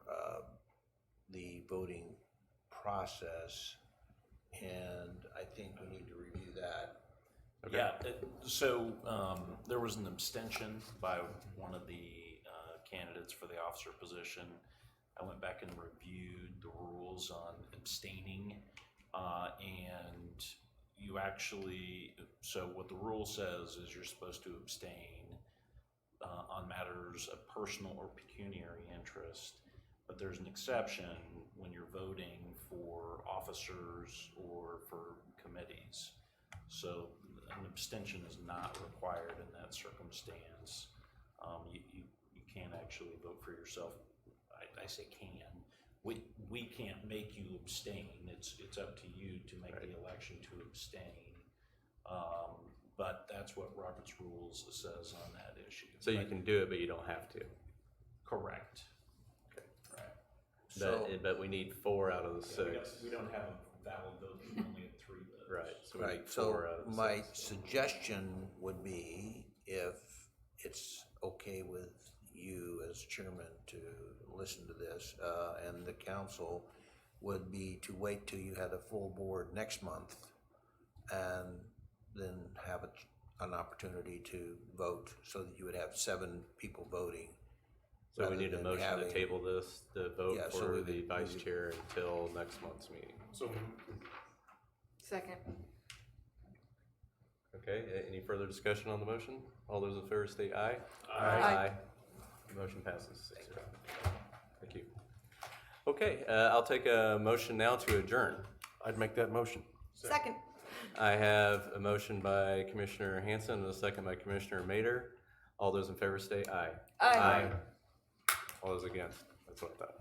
the voting process, and I think we need to review that. Okay. Yeah, so there was an abstention by one of the candidates for the officer position. I went back and reviewed the rules on abstaining, and you actually, so what the rule says is you're supposed to abstain on matters of personal or pecuniary interest, but there's an exception when you're voting for officers or for committees. So an abstention is not required in that circumstance. You can't actually vote for yourself. I say can. We can't make you abstain. It's up to you to make the election to abstain. But that's what Robert's Rules says on that issue. So you can do it, but you don't have to. Correct. Okay. Right. But we need 4 out of the 6. We don't have a valid vote, we only have 3 votes. Right, so we need Right, so 4 out of the 6. my suggestion would be, if it's okay with you as chairman to listen to this, and the council, would be to wait till you had a full board next month and then have an opportunity to vote, so that you would have 7 people voting. So we rather need a than motion to having- table this, to vote Yeah, so for we the would- vice chair until next month's meeting. So Second. Okay, any further discussion on the motion? All those in favor state aye. Aye. The motion passes 6-0. Thank you. Okay, I'll take a motion now to adjourn. I'd make that motion. Second. I have a motion by Commissioner Hanson and a second by Commissioner Mader. All those in favor state aye. Aye. All those against? That's what I thought.